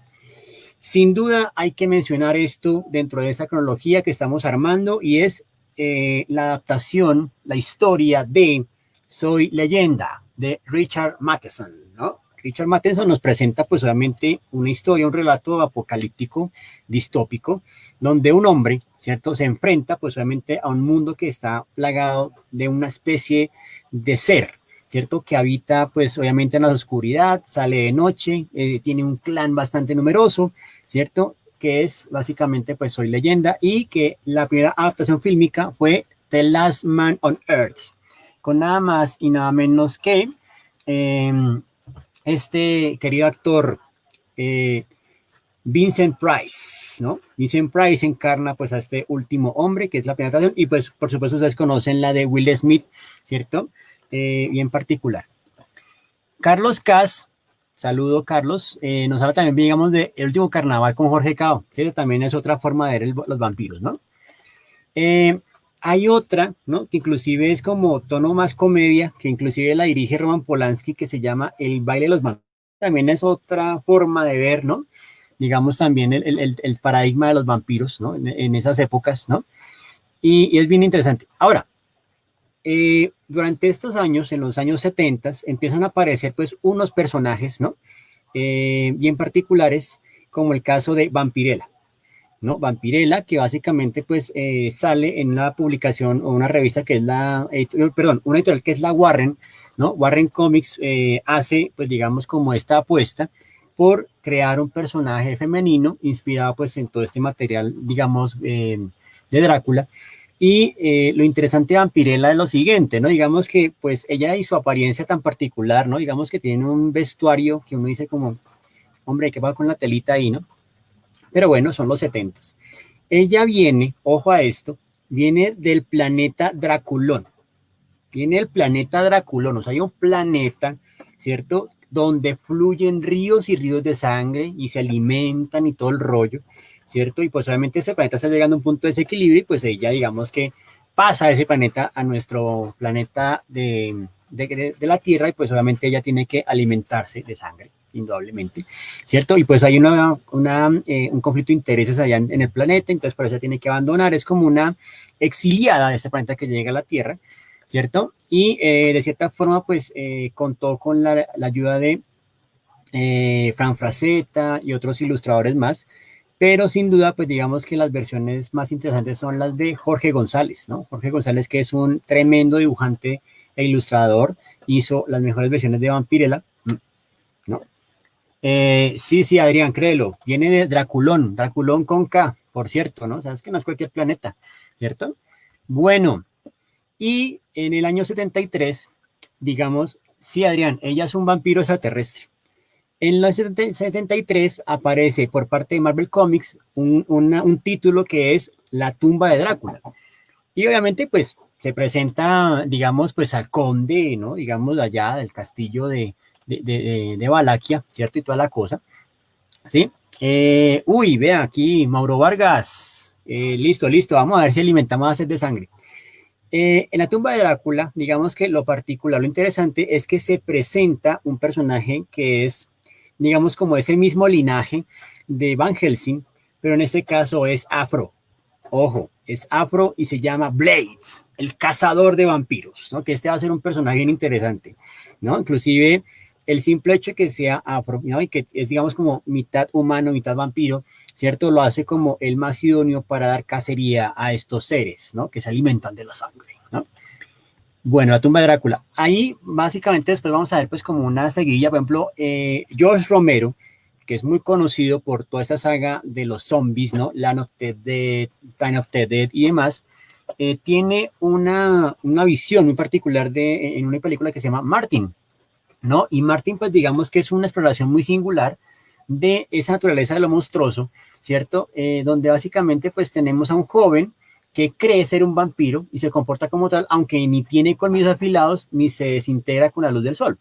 sin duda hay que mencionar esto dentro de esta cronología que estamos armando y es la adaptación, la historia de Soy Leyenda de Richard Matheson, ¿no? Richard Matheson nos presenta pues obviamente una historia, un relato apocalíptico, distópico, donde un hombre, ¿cierto? Se enfrenta pues obviamente a un mundo que está plagado de una especie de ser, ¿cierto? Que habita, pues, obviamente en la oscuridad, sale de noche, tiene un clan bastante numeroso, ¿cierto? Que es básicamente, pues, Soy Leyenda, y que la primera adaptación fílmica fue The Last Man on Earth, con nada más y nada menos que eh, este querido actor, eh, Vincent Price, ¿no? Vincent Price encarna pues a este último hombre, que es la primera adaptación, y pues por supuesto ustedes conocen la de Will Smith, ¿cierto? Bien particular. Carlos Cas, saludo Carlos, nos habla también, digamos, de El último carnaval con Jorge Cao, ¿sí? También es otra forma de ver los vampiros, ¿no? Hay otra, ¿no? Que inclusive es como tono más comedia, que inclusive la dirige Roman Polanski, que se llama El baile de los vampiros. También es otra forma de ver, ¿no? Digamos también el paradigma de los vampiros, ¿no? En esas épocas, ¿no? Y es bien interesante. Ahora, durante estos años, en los años 70, empiezan a aparecer pues unos personajes, ¿no? Bien particulares, como el caso de Vampirella, ¿no? Vampirella, que básicamente pues sale en una publicación o una revista que es una editorial que es la Warren, ¿no? Warren Comics hace pues digamos como esta apuesta por crear un personaje femenino inspirado pues en todo este material, digamos, de Drácula. Y lo interesante de Vampirella es lo siguiente, ¿no? Digamos que pues ella y su apariencia tan particular, ¿no? Digamos que tiene un vestuario que uno dice como, hombre, ¿qué va con la telita ahí, no? Pero bueno, son los 70s. Ella viene, ojo a esto, viene del planeta Draculón. Viene del planeta Draculón, o sea, hay un planeta, ¿cierto? Donde fluyen ríos y ríos de sangre y se alimentan y todo el rollo, ¿cierto? Y pues obviamente ese planeta está llegando a un punto de desequilibrio y pues ella, digamos que pasa ese planeta a nuestro planeta de la Tierra y pues obviamente ella tiene que alimentarse de sangre, indudablemente, ¿cierto? Y pues hay un conflicto de intereses allá en el planeta, entonces por eso tiene que abandonar, es como una exiliada de este planeta que llega a la Tierra, ¿cierto? Y de cierta forma, pues contó con la ayuda de Fran Frazetta y otros ilustradores más, pero sin duda, pues digamos que las versiones más interesantes son las de Jorge González, ¿no? Jorge González, que es un tremendo dibujante e ilustrador, hizo las mejores versiones de Vampirella, ¿no? Sí, sí, Adrián, créelo, viene de Draculón, Draculón con K, por cierto, ¿no? Sabes que no es cualquier planeta, ¿cierto? Bueno, y en el año 73, digamos, sí, Adrián, ella es un vampiro extraterrestre. En el 73 aparece por parte de Marvel Comics un título que es La tumba de Drácula. Y obviamente, pues, se presenta, digamos, pues al conde, ¿no? Digamos, allá del castillo de Valaquia, ¿cierto? Y toda la cosa, ¿sí? Uy, vea aquí, Mauro Vargas. Listo, listo, vamos a ver si alimentamos a sed de sangre. En la tumba de Drácula, digamos que lo particular, lo interesante es que se presenta un personaje que es, digamos, como ese mismo linaje de Van Helsing, pero en este caso es afro. Ojo, es afro y se llama Blade, el cazador de vampiros, ¿no? Que este va a ser un personaje bien interesante, ¿no? Inclusive el simple hecho de que sea afro, ¿no? Y que es, digamos, como mitad humano, mitad vampiro, ¿cierto? Lo hace como el más idóneo para dar cacería a estos seres, ¿no? Que se alimentan de la sangre, ¿no? Bueno, la tumba de Drácula. Ahí, básicamente, después vamos a ver, pues, como una seguidilla, por ejemplo, George Romero, que es muy conocido por toda esta saga de los zombies, ¿no? Land of the Dead, Time of the Dead y demás, tiene una visión muy particular en una película que se llama Martin, ¿no? Y Martin, pues digamos que es una exploración muy singular de esa naturaleza de lo monstruoso, ¿cierto? Donde básicamente pues tenemos a un joven que cree ser un vampiro y se comporta como tal, aunque ni tiene colmillos afilados ni se desintegra con la luz del sol,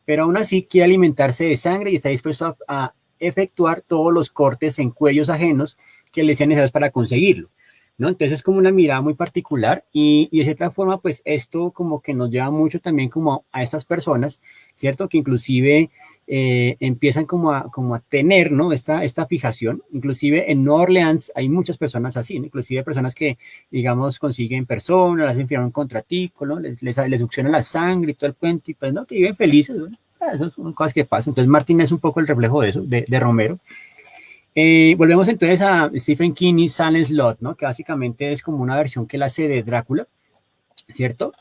pero aún así quiere alimentarse de sangre y está dispuesto a efectuar todos los cortes en cuellos ajenos que le sean necesarios para conseguirlo, ¿no? Entonces es como una mirada muy particular y de cierta forma, pues esto como que nos lleva mucho también como a estas personas, ¿cierto? Que inclusive empiezan como a tener, ¿no? Esta fijación. Inclusive en Nueva Orleans hay muchas personas así, ¿no? Inclusive personas que, digamos, consiguen personas, las enfiaron un contratico, ¿no? Les succionan la sangre y todo el cuento y pues, ¿no? Que viven felices, ¿no? Esas son cosas que pasan. Entonces Martín es un poco el reflejo de eso, de Romero. Volvemos entonces a Stephen King y Silent Slot, ¿no? Que básicamente es como una versión que él hace de Drácula, ¿cierto?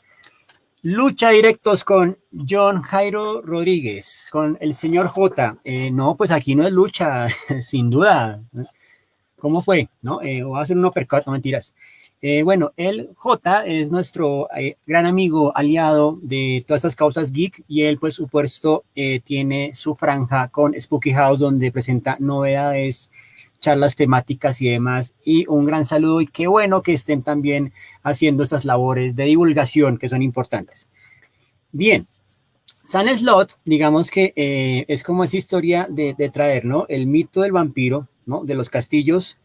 Lucha directos con John Jairo Rodríguez, con el señor J. No, pues aquí no es lucha, sin duda. ¿Cómo fue? ¿No? Voy a hacer un uppercut, no mentiras. Bueno, el J es nuestro gran amigo, aliado de todas estas causas geek, y él, pues, supuesto, tiene su franja con Spooky House, donde presenta novedades, charlas temáticas y demás. Y un gran saludo, y qué bueno que estén también haciendo estas labores de divulgación que son importantes. Bien, San Slot, digamos que es como esa historia de traer, ¿no? El mito del vampiro, ¿no? De los castillos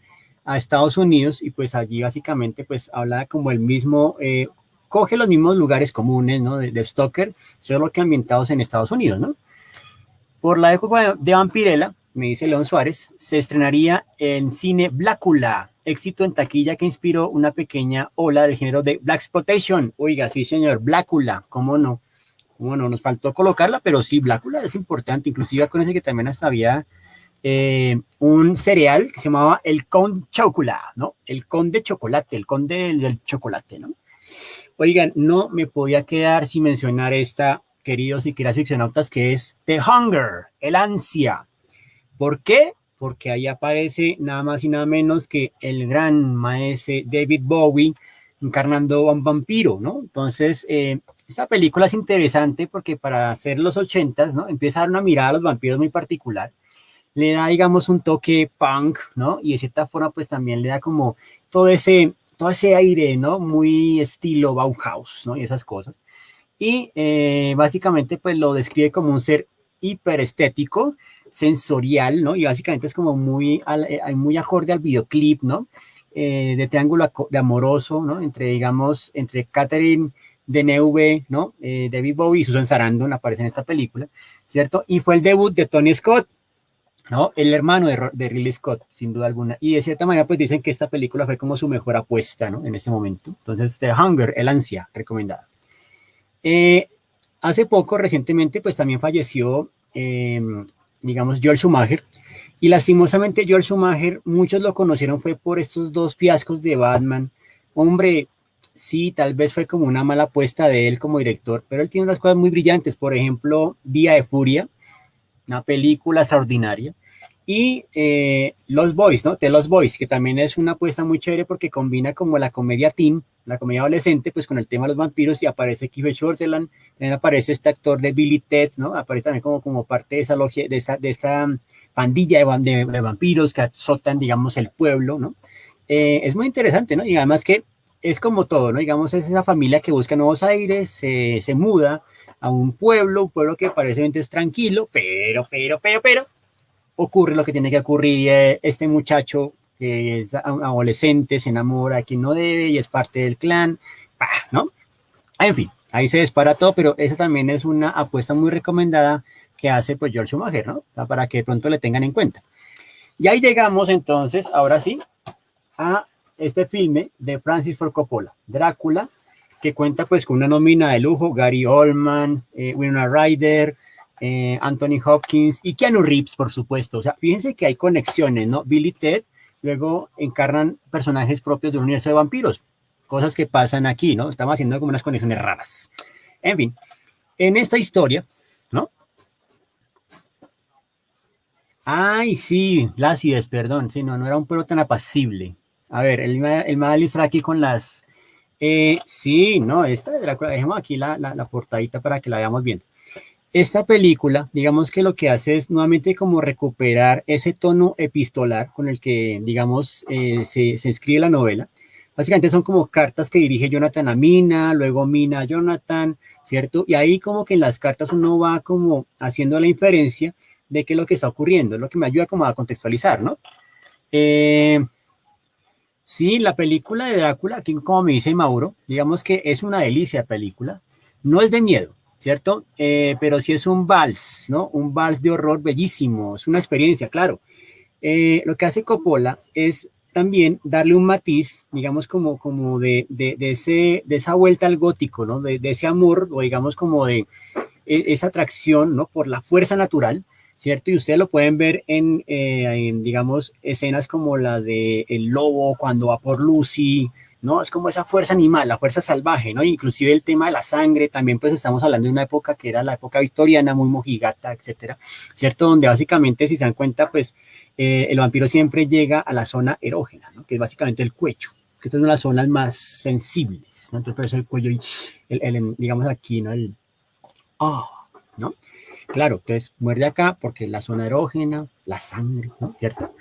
a Estados Unidos, y pues allí básicamente pues habla como el mismo, coge los mismos lugares comunes, ¿no? De Stoker, solo que ambientados en Estados Unidos, ¿no? Por la época de Vampirella, me dice León Suárez, se estrenaría en cine Blácula, éxito en taquilla que inspiró una pequeña ola del género de Blaxploitation. Oiga, sí señor, Blácula, ¿cómo no? Bueno, nos faltó colocarla, pero sí, Blácula es importante. Inclusive con ese que también hasta había un cereal que se llamaba el Conde Chocula, ¿no? El Conde Chocolate, el Conde del chocolate, ¿no? Oigan, no me podía quedar sin mencionar esta, queridos y queridas ficcionautas, que es The Hunger, el ansia. ¿Por qué? Porque ahí aparece nada más y nada menos que el gran maestro David Bowie encarnando a un vampiro, ¿no? Entonces, esta película es interesante porque para hacer los 80s, ¿no? Empieza a dar una mirada a los vampiros muy particular, le da, digamos, un toque punk, ¿no? Y de cierta forma, pues también le da como todo ese aire, ¿no? Muy estilo Bauhaus, ¿no? Y esas cosas. Y básicamente, pues lo describe como un ser hiperestético, sensorial, ¿no? Y básicamente es como muy acorde al videoclip, ¿no? De triángulo de amoroso, ¿no? Entre, digamos, entre Catherine Deneuve, ¿no? David Bowie y Susan Sarandon aparecen en esta película, ¿cierto? Y fue el debut de Tony Scott, ¿no? El hermano de Ridley Scott, sin duda alguna. Y de cierta manera, pues dicen que esta película fue como su mejor apuesta, ¿no? En ese momento. Entonces, The Hunger, el ansia, recomendada. Eh, Hace poco, recientemente, pues también falleció, digamos, Joel Schumacher. Y lastimosamente, Joel Schumacher, muchos lo conocieron fue por estos dos fiascos de Batman. Hombre, sí, tal vez fue como una mala apuesta de él como director, pero él tiene unas cosas muy brillantes. Por ejemplo, Día de Furia, una película extraordinaria. Y Los Boys, ¿no? The Los Boys, que también es una apuesta muy chévere porque combina como la comedia teen, la comedia adolescente, pues con el tema de los vampiros, y aparece Kiefer Sutherland, también aparece este actor de Billy Ted, ¿no? Aparece también como parte de esa logia, de esta pandilla de vampiros que azotan, digamos, el pueblo, ¿no? Es muy interesante, ¿no? Y además que es como todo, ¿no? Digamos, es esa familia que busca nuevos aires, se muda a un pueblo que aparentemente es tranquilo, pero, ocurre lo que tiene que ocurrir. Este muchacho que es adolescente se enamora a quien no debe y es parte del clan, ¿no? En fin, ahí se dispara todo, pero esa también es una apuesta muy recomendada que hace pues George Schumacher, ¿no? Para que de pronto le tengan en cuenta. Y ahí llegamos entonces, ahora sí, a este filme de Francis Ford Coppola, Drácula, que cuenta pues con una nómina de lujo, Gary Oldman, Winona Ryder, Anthony Hopkins y Keanu Reeves, por supuesto. O sea, fíjense que hay conexiones, ¿no? Bill y Ted luego encarnan personajes propios del universo de vampiros, cosas que pasan aquí, ¿no? Estamos haciendo como unas conexiones raras. En fin, en esta historia, ¿no? Ay, sí, Lácides, perdón, sí, no era un pueblo tan apacible. A ver, él me va a ilustrar aquí con las... sí, no, esta de Drácula, dejemos aquí la portadita para que la veamos bien. Esta película, digamos que lo que hace es nuevamente como recuperar ese tono epistolar con el que, digamos, se escribe la novela. Básicamente son como cartas que dirige Jonathan a Mina, luego Mina a Jonathan, ¿cierto? Y ahí como que en las cartas uno va como haciendo la inferencia de qué es lo que está ocurriendo, es lo que me ayuda como a contextualizar, ¿no? Eh, sí, la película de Drácula, aquí como me dice Mauro, digamos que es una delicia de película, no es de miedo, ¿cierto? Pero sí es un vals, ¿no? Un vals de horror bellísimo, es una experiencia, claro. Lo que hace Coppola es también darle un matiz, digamos, como de esa vuelta al gótico, ¿no? De ese amor, o digamos como de esa atracción, ¿no? Por la fuerza natural, ¿cierto? Y ustedes lo pueden ver digamos, escenas como la de El Lobo cuando va por Lucy, ¿no? Es como esa fuerza animal, la fuerza salvaje, ¿no? Inclusive el tema de la sangre, también pues estamos hablando de una época que era la época victoriana, muy mojigata, etcétera, ¿cierto? Donde básicamente, si se dan cuenta, pues el vampiro siempre llega a la zona erógena, ¿no? Que es básicamente el cuello, que es una de las zonas más sensibles, ¿no? Entonces por eso el cuello, y digamos aquí, ¿no? ¿no? Claro, entonces muerde acá porque es la zona erógena, la sangre, ¿no? ¿Cierto?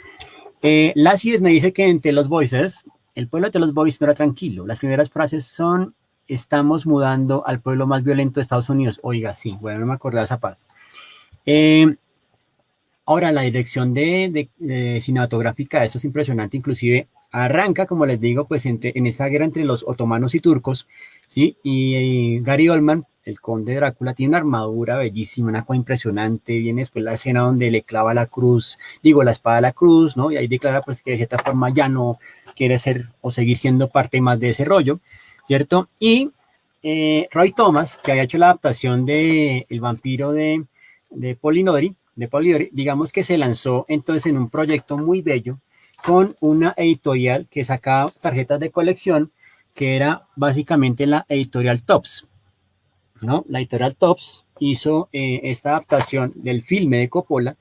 Lacies me dice que entre los voices, el pueblo de los Boys no era tranquilo. Las primeras frases son, estamos mudando al pueblo más violento de Estados Unidos. Oiga, sí, bueno, no me acordaba esa parte. Ahora, la dirección de cinematográfica, esto es impresionante, inclusive arranca, como les digo, pues en esta guerra entre los otomanos y turcos, ¿sí? Y Gary Oldman, el conde Drácula, tiene una armadura bellísima, una cosa impresionante, viene después la escena donde le clava la cruz, la espada a la cruz, ¿no? Y ahí declara pues que de cierta forma ya no quiere ser o seguir siendo parte más de ese rollo, ¿cierto? Y Roy Thomas, que había hecho la adaptación de El vampiro de Polidori, digamos que se lanzó entonces en un proyecto muy bello con una editorial que sacaba tarjetas de colección, que era básicamente la editorial Tops, ¿no? La editorial Tops hizo esta adaptación del filme de Coppola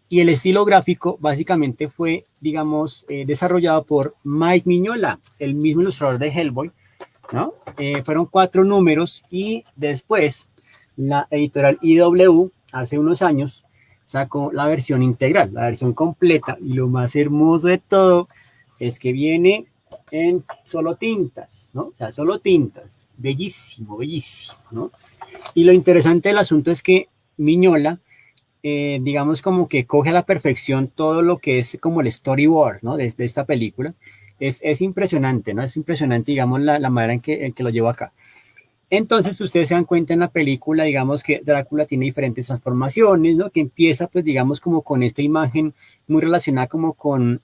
y el estilo gráfico básicamente fue, digamos, desarrollado por Mike Mignola, el mismo ilustrador de Hellboy, ¿no? Fueron 4 números y después la editorial IW hace unos años sacó la versión integral, la versión completa, y lo más hermoso de todo es que viene en solo tintas, ¿no? O sea, solo tintas, bellísimo, bellísimo, ¿no? Y lo interesante del asunto es que Miñola, digamos como que coge a la perfección todo lo que es como el storyboard, ¿no? De esta película. Es impresionante, ¿no? Es impresionante, digamos, la manera en que lo llevo acá. Entonces, ustedes se dan cuenta en la película, digamos que Drácula tiene diferentes transformaciones, ¿no? Que empieza, pues, digamos, como con esta imagen muy relacionada como con,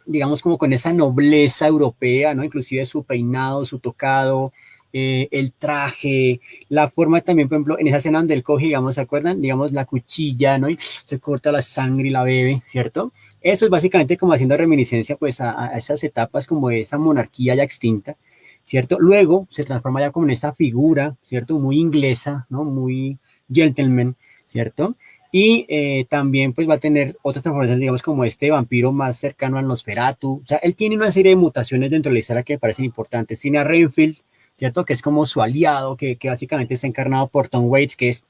digamos, como con esa nobleza europea, ¿no? Inclusive su peinado, su tocado, el traje, la forma también, por ejemplo, en esa escena donde él coge, digamos, ¿se acuerdan? Digamos, la cuchilla, ¿no? Y se corta la sangre y la bebe, ¿cierto? Eso es básicamente como haciendo reminiscencia, pues, a esas etapas como de esa monarquía ya extinta, ¿cierto? Luego se transforma ya como en esta figura, ¿cierto? Muy inglesa, ¿no? Muy gentleman, ¿cierto? Y también pues va a tener otras transformaciones, digamos, como este vampiro más cercano al Nosferatu. O sea, él tiene una serie de mutaciones dentro de la historia que me parecen importantes. Tiene a Renfield, ¿cierto? Que es como su aliado, que básicamente está encarnado por Tom Waits, que es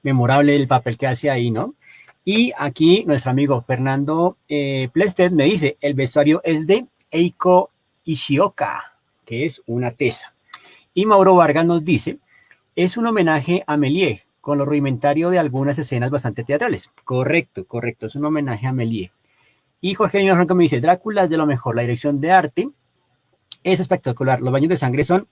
memorable el papel que hace ahí, ¿no? Y aquí nuestro amigo Fernando Plested me dice, el vestuario es de Eiko Ishioka, que es una tesa. Y Mauro Vargas nos dice, es un homenaje a Méliès, con lo rudimentario de algunas escenas bastante teatrales. Correcto, correcto, es un homenaje a Méliès. Y Jorge Niño Franco me dice, Drácula es de lo mejor, la dirección de arte es espectacular, los baños de sangre son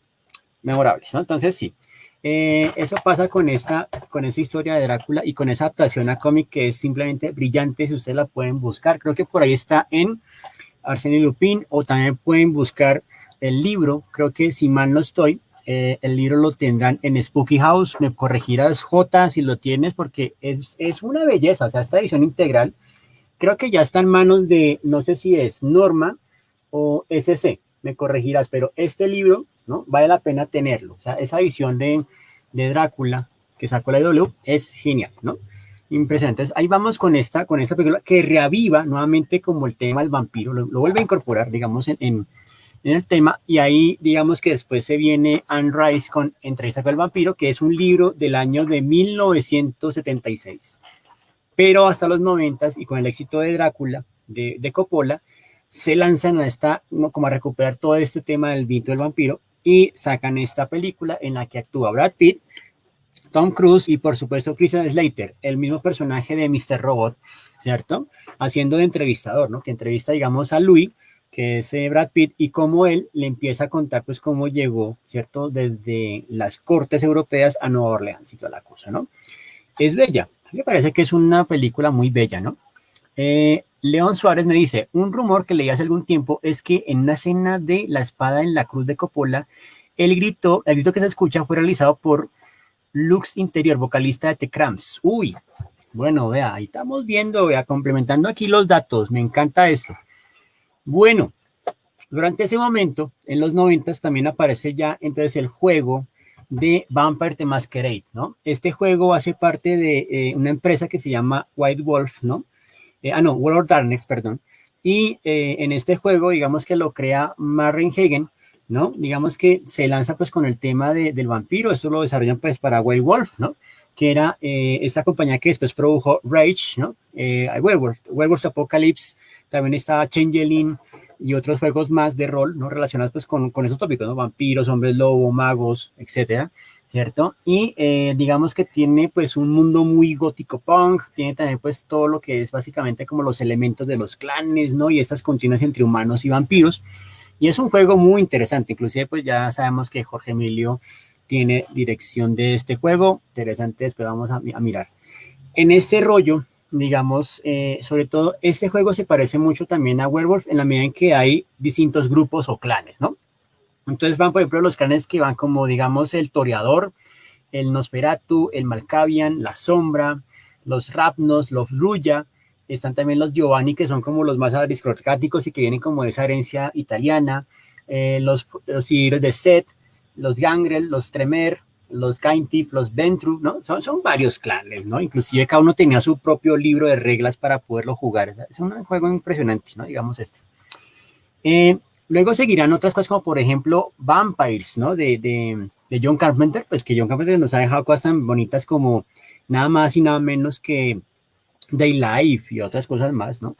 memorables, ¿no? Entonces sí, eso pasa con esta historia de Drácula y con esa adaptación a cómic que es simplemente brillante, si ustedes la pueden buscar, creo que por ahí está en Arsène Lupin, o también pueden buscar el libro, creo que si mal no estoy, el libro lo tendrán en Spooky House, me corregirás J si lo tienes, porque es una belleza, o sea, esta edición integral, creo que ya está en manos de, no sé si es Norma o SC, me corregirás, pero este libro, ¿no? Vale la pena tenerlo, o sea, esa edición de Drácula que sacó la W es genial, ¿no? Impresionante. Entonces, ahí vamos con esta película que reaviva nuevamente como el tema del vampiro, lo vuelve a incorporar, digamos, en el tema, y ahí digamos que después se viene Anne Rice con Entrevista con el vampiro, que es un libro del año de 1976, pero hasta los 90 y con el éxito de Drácula, de Coppola, se lanzan a esta, ¿no? Como a recuperar todo este tema del mito del vampiro, y sacan esta película en la que actúa Brad Pitt, Tom Cruise y por supuesto Christian Slater, el mismo personaje de Mr. Robot, ¿cierto? Haciendo de entrevistador, ¿no? Que entrevista, digamos, a Louis, que es Brad Pitt, y cómo él le empieza a contar, pues, cómo llegó, ¿cierto? Desde las cortes europeas a Nueva Orleans y toda la cosa, ¿no? Es bella, me parece que es una película muy bella, ¿no? León Suárez me dice, un rumor que leí hace algún tiempo es que en una escena de La espada en la cruz de Coppola, el grito que se escucha fue realizado por Lux Interior, vocalista de The Cramps. Uy, bueno, vea, ahí estamos viendo, vea, complementando aquí los datos, me encanta esto. Bueno, Durante ese momento, en los 90 también aparece ya entonces el juego de Vampire the Masquerade, ¿no? Este juego hace parte de una empresa que se llama White Wolf, ¿no? No, World of Darkness, perdón. Y en este juego, digamos que lo crea Marren Hagen, ¿no? Digamos que se lanza pues con el tema del vampiro, esto lo desarrollan pues para White Wolf, ¿no? Que era esta compañía que después produjo Rage, ¿no? Werewolf Apocalypse, también está Changeling y otros juegos más de rol, ¿no? Relacionados pues con esos tópicos, ¿no? Vampiros, hombres lobo, magos, etcétera, ¿cierto? Y digamos que tiene pues un mundo muy gótico punk, tiene también pues todo lo que es básicamente como los elementos de los clanes, ¿no? Y estas contiendas entre humanos y vampiros. Y es un juego muy interesante, inclusive pues ya sabemos que Jorge Emilio tiene dirección de este juego, interesante, después vamos a mirar. En este rollo, digamos, sobre todo, este juego se parece mucho también a Werewolf en la medida en que hay distintos grupos o clanes, ¿no? Entonces van, por ejemplo, los clanes que van como, digamos, el Toreador, el Nosferatu, el Malkavian, la Sombra, los Rapnos, los Ruya, están también los Giovanni, que son como los más aristocráticos y que vienen como de esa herencia italiana, los Hidros de Set, los Gangrel, los Tremer, los Kaintif, los Ventru, ¿no? Son varios clanes, ¿no? Inclusive cada uno tenía su propio libro de reglas para poderlo jugar. Es un juego impresionante, ¿no? Digamos este. Luego seguirán otras cosas como, por ejemplo, Vampires, ¿no? De John Carpenter, pues que John Carpenter nos ha dejado cosas tan bonitas como nada más y nada menos que Daylife y otras cosas más, ¿no?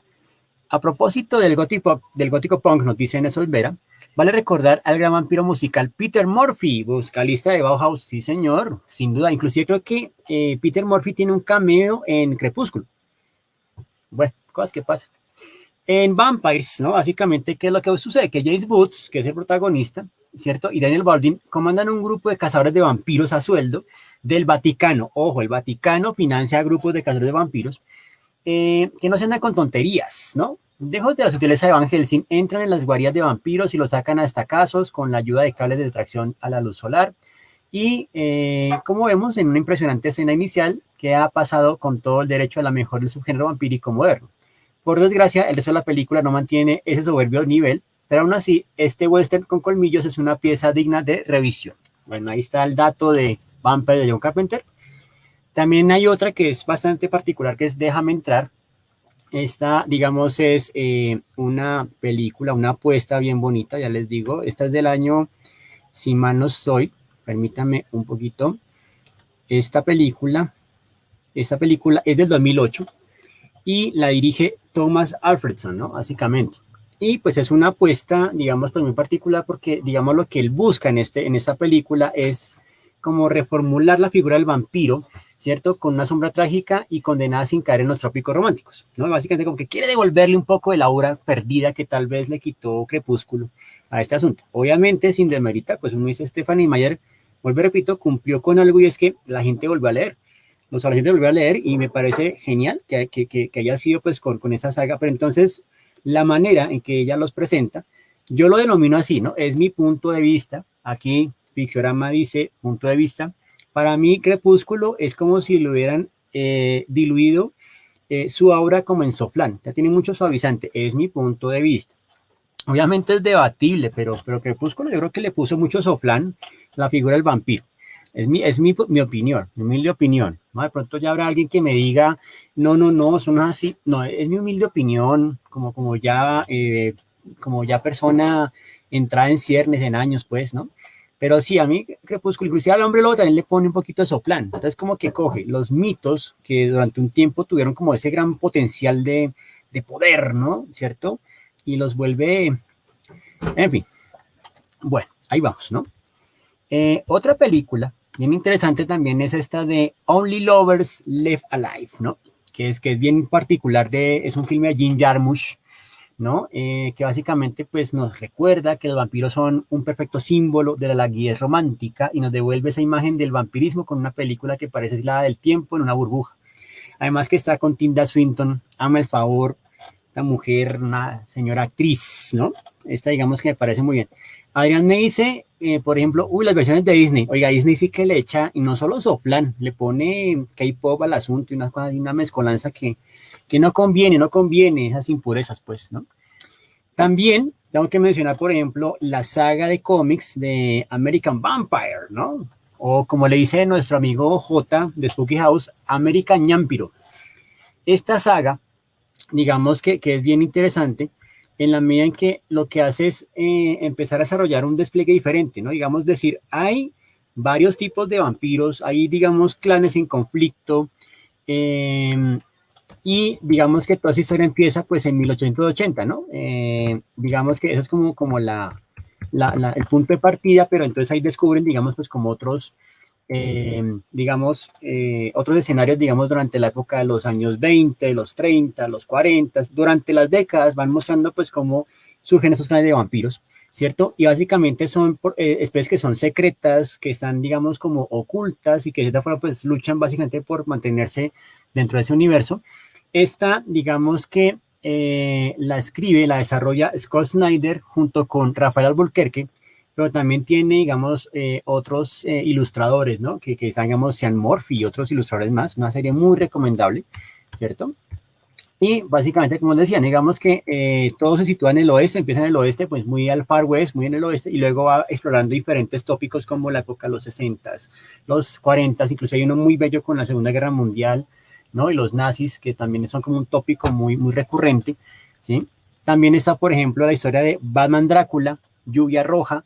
A propósito del gótico punk, nos dice Enes Olvera, vale recordar al gran vampiro musical Peter Murphy, vocalista de Bauhaus, sí señor, sin duda, inclusive creo que Peter Murphy tiene un cameo en Crepúsculo. Bueno, cosas que pasan. En Vampires, ¿no? Básicamente, ¿qué es lo que sucede? Que James Woods, que es el protagonista, ¿cierto? Y Daniel Baldwin comandan un grupo de cazadores de vampiros a sueldo del Vaticano. Ojo, el Vaticano financia grupos de cazadores de vampiros que no se andan con tonterías, ¿no? Lejos de la sutileza de Van Helsing, entran en las guaridas de vampiros y los sacan a estacazos con la ayuda de cables de tracción a la luz solar. Y como vemos en una impresionante escena inicial, que ha pasado con todo el derecho a la mejor del subgénero vampírico moderno. Por desgracia, el resto de la película no mantiene ese soberbio nivel, pero aún así, este western con colmillos es una pieza digna de revisión. Bueno, ahí está el dato de Vampire de John Carpenter. También hay otra que es bastante particular, que es Déjame entrar. Esta, digamos, es una película, una apuesta bien bonita, ya les digo. Esta es del año, si mal no estoy, permítanme un poquito. Esta película es del 2008 y la dirige Thomas Alfredson, ¿no? Básicamente. Y pues es una apuesta, digamos, pues muy particular porque, digamos, lo que él busca en esta película es como reformular la figura del vampiro, ¿cierto? Con una sombra trágica y condenada sin caer en los trópicos románticos, ¿no? Básicamente como que quiere devolverle un poco de la aura perdida que tal vez le quitó Crepúsculo a este asunto. Obviamente, sin demeritar, pues uno dice Stephenie Meyer, vuelvo repito, cumplió con algo y es que la gente volvió a leer. La gente volvió a leer y me parece genial que haya sido pues con esa saga, pero entonces la manera en que ella los presenta, yo lo denomino así, ¿no? Es mi punto de vista, aquí Pixorama dice punto de vista, para mí Crepúsculo es como si lo hubieran diluido su aura como en Soflán, ya tiene mucho suavizante, es mi punto de vista. Obviamente es debatible, pero Crepúsculo yo creo que le puso mucho Soflán la figura del vampiro. Es mi opinión, mi humilde opinión, ¿no? De pronto ya habrá alguien que me diga, no, son así. No, es mi humilde opinión, como ya persona entrada en ciernes, en años, pues, ¿no? Pero sí, a mí Crepúsculo, inclusive al Hombre Lobo también le pone un poquito de Soflán. Entonces como que coge los mitos que durante un tiempo tuvieron como ese gran potencial de poder, ¿no? ¿Cierto? Y los vuelve, en fin. Bueno, ahí vamos, ¿no? Otra película bien interesante también es esta de Only Lovers Left Alive, ¿no? Que es bien particular, es un filme de Jim Jarmusch, ¿no? Que básicamente pues nos recuerda que los vampiros son un perfecto símbolo de la laguidez romántica y nos devuelve esa imagen del vampirismo con una película que parece aislada del tiempo en una burbuja. Además que está con Tilda Swinton, ama el favor, esta mujer, una señora actriz, ¿no? Esta digamos que me parece muy bien. Adrián me dice, por ejemplo, las versiones de Disney. Oiga, Disney sí que le echa, y no solo Soflán, le pone K-pop al asunto y una mezcolanza que no conviene esas impurezas, pues, ¿no? También tengo que mencionar, por ejemplo, la saga de cómics de American Vampire, ¿no? O como le dice nuestro amigo J de Spooky House, American Ñampiro. Esta saga, digamos que es bien interesante en la medida en que lo que hace es empezar a desarrollar un despliegue diferente, ¿no? Digamos, decir, hay varios tipos de vampiros, hay, digamos, clanes en conflicto, eh, y digamos que toda esa historia empieza pues en 1880, ¿no? Digamos que eso es como el punto de partida, pero entonces ahí descubren, digamos, pues como otros, otros escenarios, digamos, durante la época de los años 20, los 30, los 40, durante las décadas van mostrando pues cómo surgen esos clanes de vampiros, ¿cierto? Y básicamente son especies que son secretas, que están, digamos, como ocultas y que de cierta forma pues luchan básicamente por mantenerse dentro de ese universo. Esta, digamos que la escribe, la desarrolla Scott Snyder junto con Rafael Albuquerque, pero también tiene, digamos, otros ilustradores, ¿no? Que digamos, Sean Murphy y otros ilustradores más, una serie muy recomendable, ¿cierto? Y básicamente, como les decía, digamos que todo se sitúa en el oeste, empieza en el oeste, pues muy al Far West, muy en el oeste, y luego va explorando diferentes tópicos como la época de los 60s, los 40s, incluso hay uno muy bello con la Segunda Guerra Mundial, ¿no? Y los nazis, que también son como un tópico muy recurrente, ¿sí? También está, por ejemplo, la historia de Batman Drácula, Lluvia Roja,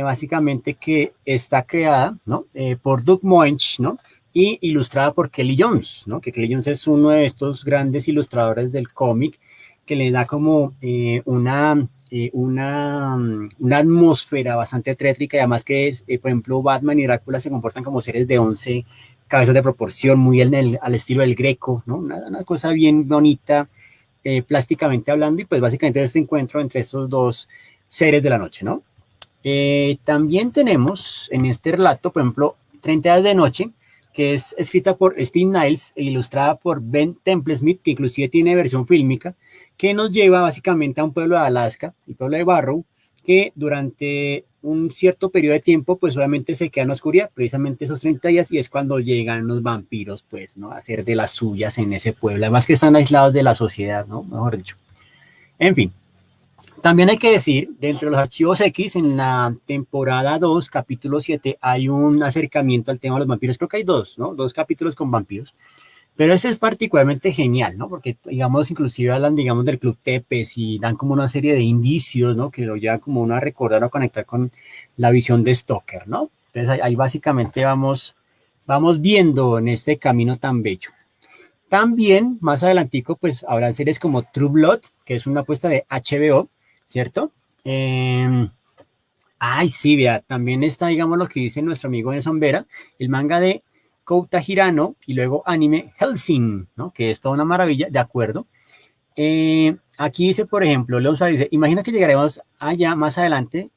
básicamente que está creada, ¿no? Por Doug Moench, ¿no? Y ilustrada por Kelly Jones, ¿no? Que Kelly Jones es uno de estos grandes ilustradores del cómic que le da como una atmósfera bastante tétrica y además que es, por ejemplo, Batman y Drácula se comportan como seres de 11 cabezas de proporción, muy al estilo del Greco, ¿no? Una cosa bien bonita, plásticamente hablando, y pues básicamente este encuentro entre estos dos seres de la noche, ¿no? También tenemos en este relato, por ejemplo, 30 días de noche, que es escrita por Steve Niles e ilustrada por Ben Templesmith, que inclusive tiene versión fílmica, que nos lleva básicamente a un pueblo de Alaska, el pueblo de Barrow, que durante un cierto periodo de tiempo, pues obviamente se queda en oscuridad, precisamente esos 30 días, y es cuando llegan los vampiros, pues, ¿no? A hacer de las suyas en ese pueblo, además que están aislados de la sociedad, ¿no? Mejor dicho. En fin, también hay que decir, dentro de los archivos X, en la temporada 2, capítulo 7, hay un acercamiento al tema de los vampiros. Creo que hay dos, ¿no? Dos capítulos con vampiros. Pero ese es particularmente genial, ¿no? Porque, digamos, inclusive hablan, digamos, del Club Tepes y dan como una serie de indicios, ¿no? Que lo llevan como uno a recordar o a conectar con la visión de Stoker, ¿no? Entonces, ahí básicamente vamos viendo en este camino tan bello. También, más adelantico, pues, habrá series como True Blood, que es una apuesta de HBO, ¿cierto? Ay, sí, vea, también está, digamos, lo que dice nuestro amigo Nelson Vera, el manga de Kouta Hirano y luego anime Hellsing, ¿no? Que es toda una maravilla, de acuerdo. Aquí dice, por ejemplo, Leon Suárez dice, imagina que llegaremos allá más adelante,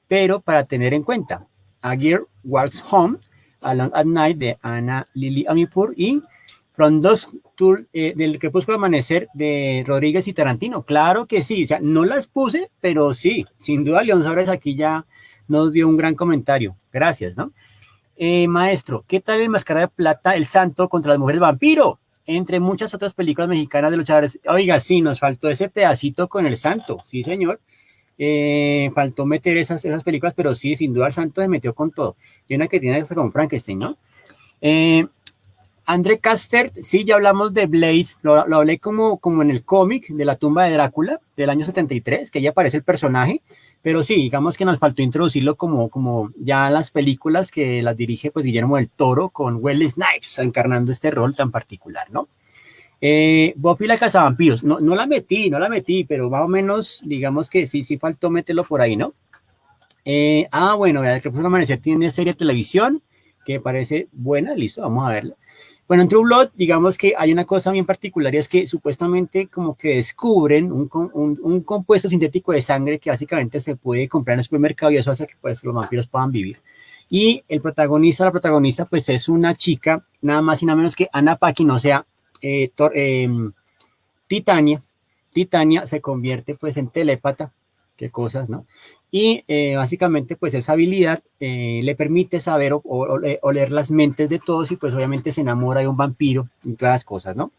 pero para tener en cuenta, Aguirre Walks Home, Alone at Night de Ana Lili Amipur y From Dusk del Crepúsculo Amanecer de Rodríguez y Tarantino. Claro que sí, o sea, no las puse, pero sí, sin duda León Suárez aquí ya nos dio un gran comentario. Gracias, ¿no? Maestro, ¿qué tal el Máscara de Plata, El Santo contra las Mujeres Vampiro? Entre muchas otras películas mexicanas de luchadores. Oiga, sí, nos faltó ese pedacito con El Santo, sí, señor. Faltó meter esas películas, pero sí, sin duda El Santo se metió con todo. Y una que tiene que ver con Frankenstein, ¿no? André Caster, sí, ya hablamos de Blade, lo hablé como en el cómic de la tumba de Drácula del año 73, que ahí aparece el personaje, pero sí, digamos que nos faltó introducirlo como ya las películas que las dirige pues Guillermo del Toro con Wesley Snipes encarnando este rol tan particular, ¿no? Buffy la Cazavampiros, no la metí, pero más o menos digamos que sí faltó meterlo por ahí, ¿no? Bueno, el Crepúsculo Amanecer tiene serie de televisión que parece buena, listo, vamos a verla. Bueno, en True Blood, digamos que hay una cosa bien particular y es que supuestamente como que descubren un compuesto sintético de sangre que básicamente se puede comprar en el supermercado y eso hace que pues, los vampiros puedan vivir. Y el protagonista, la protagonista, pues es una chica, nada más y nada menos que Anna Paquin, o sea, Titania. Titania se convierte pues en telépata, qué cosas, ¿no? Y básicamente pues esa habilidad le permite saber o leer las mentes de todos y pues obviamente se enamora de un vampiro y todas las cosas, ¿no?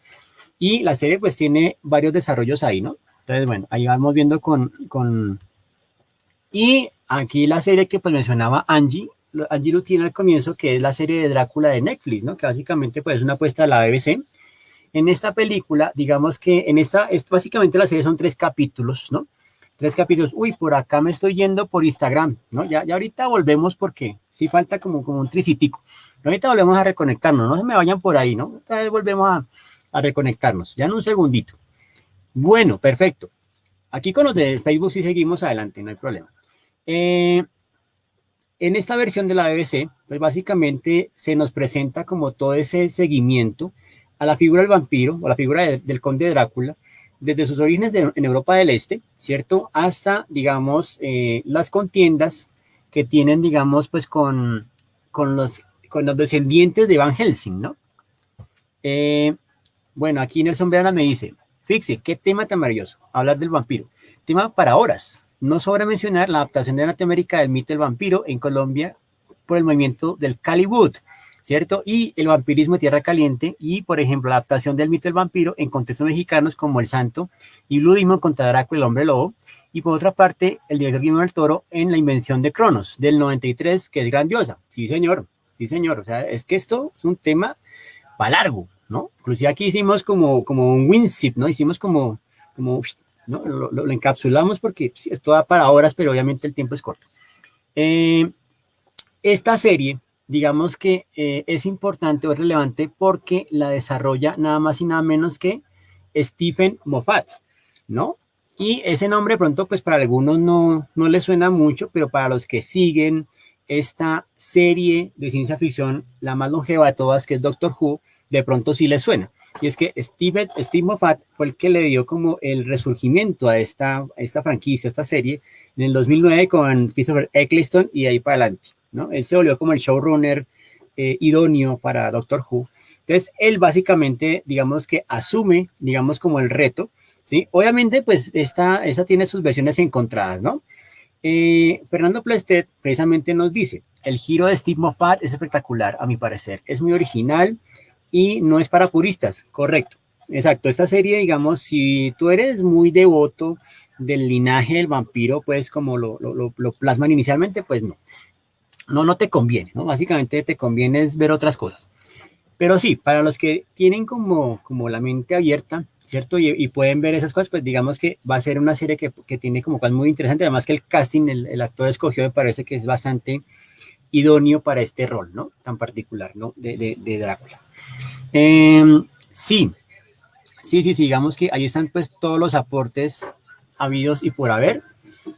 Y la serie pues tiene varios desarrollos ahí, ¿no? Entonces, bueno, ahí vamos viendo Y aquí la serie que pues mencionaba Angie, Angie lo tiene al comienzo, que es la serie de Drácula de Netflix, ¿no? Que básicamente pues es una apuesta de la BBC. En esta película, digamos que básicamente la serie son 3 capítulos, ¿no? 3 capítulos. Uy, por acá me estoy yendo por Instagram, ¿no? Ya ahorita volvemos porque sí falta como un tricitico. Ahorita volvemos a reconectarnos, no se me vayan por ahí, ¿no? Otra vez volvemos a reconectarnos, ya en un segundito. Bueno, perfecto. Aquí con los de Facebook sí seguimos adelante, no hay problema. En esta versión de la BBC, pues básicamente se nos presenta como todo ese seguimiento a la figura del vampiro o la figura del conde Drácula, desde sus orígenes en Europa del Este, ¿cierto? Hasta, digamos, las contiendas que tienen, digamos, pues con, los, con los descendientes de Van Helsing, ¿no? Bueno, aquí Nelson Verana me dice, fíjese, qué tema tan maravilloso, hablar del vampiro. Tema para horas. No sobra mencionar la adaptación de Norteamérica del mito del vampiro en Colombia por el movimiento del Caliwood, ¿cierto? Y el vampirismo de Tierra Caliente y, por ejemplo, la adaptación del mito del vampiro en contextos mexicanos como El Santo y Blue Demon contra Drácula, el hombre lobo. Y por otra parte, el director Guillermo del Toro en La invención de Cronos, del 93, que es grandiosa. Sí, señor. Sí, señor. O sea, es que esto es un tema para largo, ¿no? Inclusive aquí hicimos como un WinZip, ¿no? Hicimos como ¿no? Lo encapsulamos porque sí, esto da para horas, pero obviamente el tiempo es corto. Esta serie, digamos que es importante o es relevante porque la desarrolla nada más y nada menos que Stephen Moffat, ¿no? Y ese nombre pronto pues para algunos no le suena mucho, pero para los que siguen esta serie de ciencia ficción, la más longeva de todas, que es Doctor Who, de pronto sí les suena. Y es que Steve Moffat fue el que le dio como el resurgimiento a esta franquicia, a esta serie, en el 2009 con Christopher Eccleston y de ahí para adelante, ¿no? Él se volvió como el showrunner idóneo para Doctor Who. Entonces, él básicamente, digamos que asume, digamos, como el reto, ¿sí? Obviamente, pues, esta tiene sus versiones encontradas, ¿no? Fernando Plestet precisamente nos dice, el giro de Steve Moffat es espectacular, a mi parecer. Es muy original y no es para puristas, correcto. Exacto, esta serie, digamos, si tú eres muy devoto del linaje del vampiro, pues como lo plasman inicialmente, pues no te conviene, ¿no? Básicamente te conviene es ver otras cosas. Pero sí, para los que tienen como la mente abierta, ¿cierto? Y pueden ver esas cosas, pues digamos que va a ser una serie que tiene como cosas muy interesantes, además que el casting, el actor escogido me parece que es bastante idóneo para este rol, ¿no? Tan particular, ¿no? De Drácula. Sí, digamos que ahí están pues todos los aportes habidos y por haber.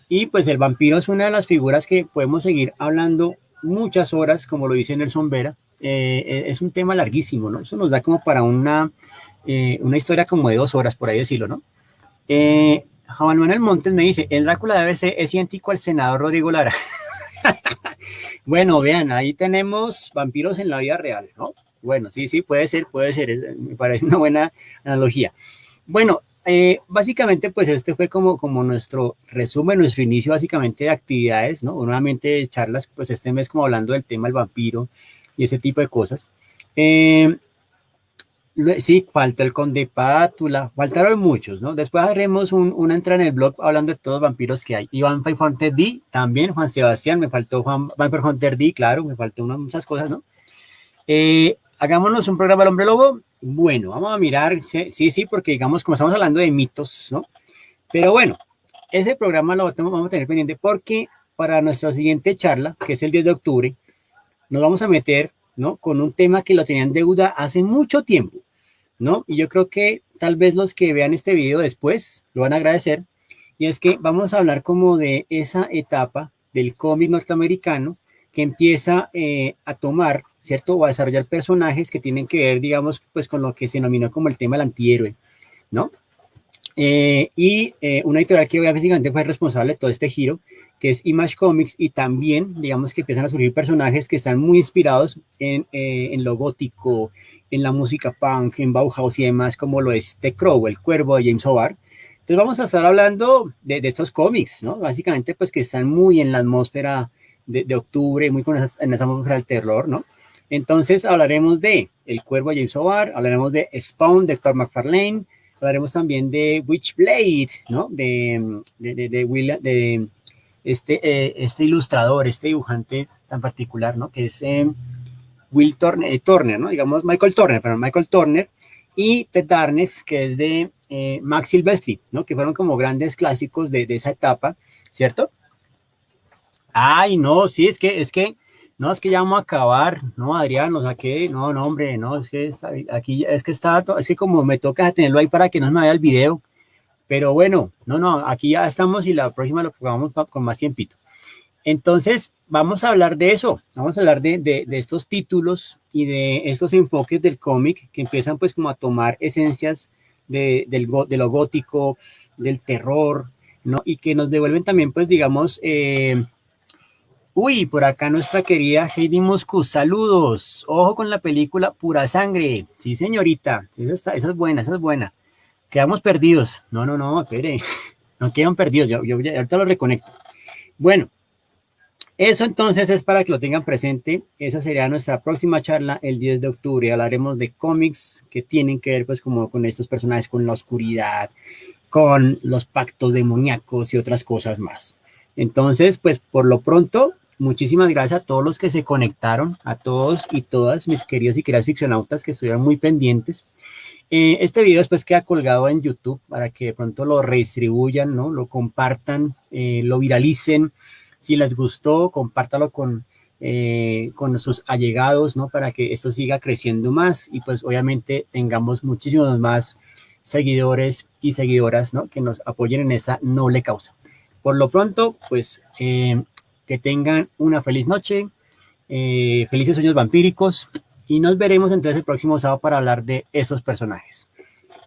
Y pues el vampiro es una de las figuras que podemos seguir hablando muchas horas, como lo dice Nelson Vera. Es un tema larguísimo, ¿no? Eso nos da como para una historia como de 2 horas, por ahí decirlo, ¿no? Juan Manuel Montes me dice, el Drácula de ABC es idéntico al senador Rodrigo Lara. Bueno, vean, ahí tenemos vampiros en la vida real, ¿no? Bueno, sí, puede ser, me parece una buena analogía. Bueno, básicamente, pues este fue como nuestro resumen, nuestro inicio básicamente de actividades, ¿no? Nuevamente charlas, pues este mes como hablando del tema del vampiro y ese tipo de cosas. Sí, falta el Conde Pátula, faltaron muchos, ¿no? Después haremos una entrada en el blog hablando de todos los vampiros que hay. Iván Hunter D, también, Juan Sebastián, me faltó Juan Vampire Hunter D, claro, me faltó muchas cosas, ¿no? Hagámonos un programa del Hombre Lobo. Bueno, vamos a mirar, sí, porque digamos, como estamos hablando de mitos, ¿no? Pero bueno, ese programa lo vamos a tener pendiente porque para nuestra siguiente charla, que es el 10 de octubre, nos vamos a meter, ¿no? Con un tema que lo tenían deuda hace mucho tiempo, ¿no? Y yo creo que tal vez los que vean este video después lo van a agradecer. Y es que vamos a hablar como de esa etapa del cómic norteamericano que empieza a tomar, ¿cierto? O a desarrollar personajes que tienen que ver, digamos, pues con lo que se denominó como el tema del antihéroe, ¿no? Una editorial que básicamente fue responsable de todo este giro, que es Image Comics, y también, digamos, que empiezan a surgir personajes que están muy inspirados en lo gótico, en la música punk, en Bauhaus y demás, como lo es The Crow, el Cuervo de James O'Barr. Entonces vamos a estar hablando de estos cómics, ¿no? Básicamente, pues que están muy en la atmósfera de octubre, muy en esa atmósfera del terror, ¿no? Entonces hablaremos de El Cuervo de James O'Barr, hablaremos de Spawn de Todd McFarlane, hablaremos también de Witchblade, ¿no? De este ilustrador, este dibujante tan particular, ¿no? Que es Will Turner, Turner, ¿no? Digamos Michael Turner, y Ted Darnes, que es de Max Silvestri, ¿no? Que fueron como grandes clásicos de esa etapa, ¿cierto? Ay, no, sí, no, es que ya vamos a acabar, no, Adrián, lo saqué, no, no, hombre, no, es que aquí, es que como me toca tenerlo ahí para que no se me vaya el video, pero bueno, no, no, aquí ya estamos y la próxima lo programamos con más tiempito. Entonces, vamos a hablar de eso, vamos a hablar de estos títulos y de estos enfoques del cómic que empiezan pues como a tomar esencias de lo gótico, del terror, ¿no? Y que nos devuelven también pues digamos, uy, por acá nuestra querida Heidi Moscú, saludos, ojo con la película Pura Sangre, sí señorita, esa es buena, esa es buena. Quedamos perdidos, no, no, no, espere, no quedan perdidos, yo ahorita lo reconecto. Bueno, eso entonces es para que lo tengan presente. Esa sería nuestra próxima charla el 10 de octubre. Hablaremos de cómics que tienen que ver pues como con estos personajes, con la oscuridad, con los pactos demoníacos y otras cosas más. Entonces, pues por lo pronto, muchísimas gracias a todos los que se conectaron, a todos y todas mis queridos y queridas ficcionautas que estuvieron muy pendientes. Este video después queda colgado en YouTube para que de pronto lo redistribuyan, ¿no? Lo compartan, lo viralicen. Si les gustó, compártalo con sus allegados, ¿no? Para que esto siga creciendo más y pues obviamente tengamos muchísimos más seguidores y seguidoras, ¿no? Que nos apoyen en esta noble causa. Por lo pronto, pues que tengan una feliz noche, felices sueños vampíricos y nos veremos entonces el próximo sábado para hablar de estos personajes.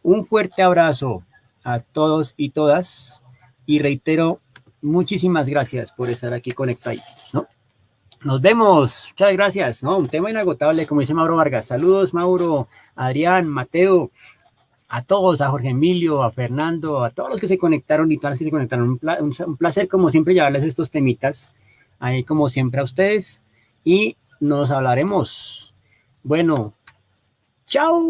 Un fuerte abrazo a todos y todas y reitero, muchísimas gracias por estar aquí conectados, ¿no? Nos vemos, muchas gracias, ¿no? Un tema inagotable, como dice Mauro Vargas. Saludos, Mauro, Adrián, Mateo, a todos, a Jorge Emilio, a Fernando, a todos los que se conectaron y todas las que se conectaron. Un placer, como siempre, llevarles estos temitas, ahí como siempre a ustedes, y nos hablaremos. Bueno, chao.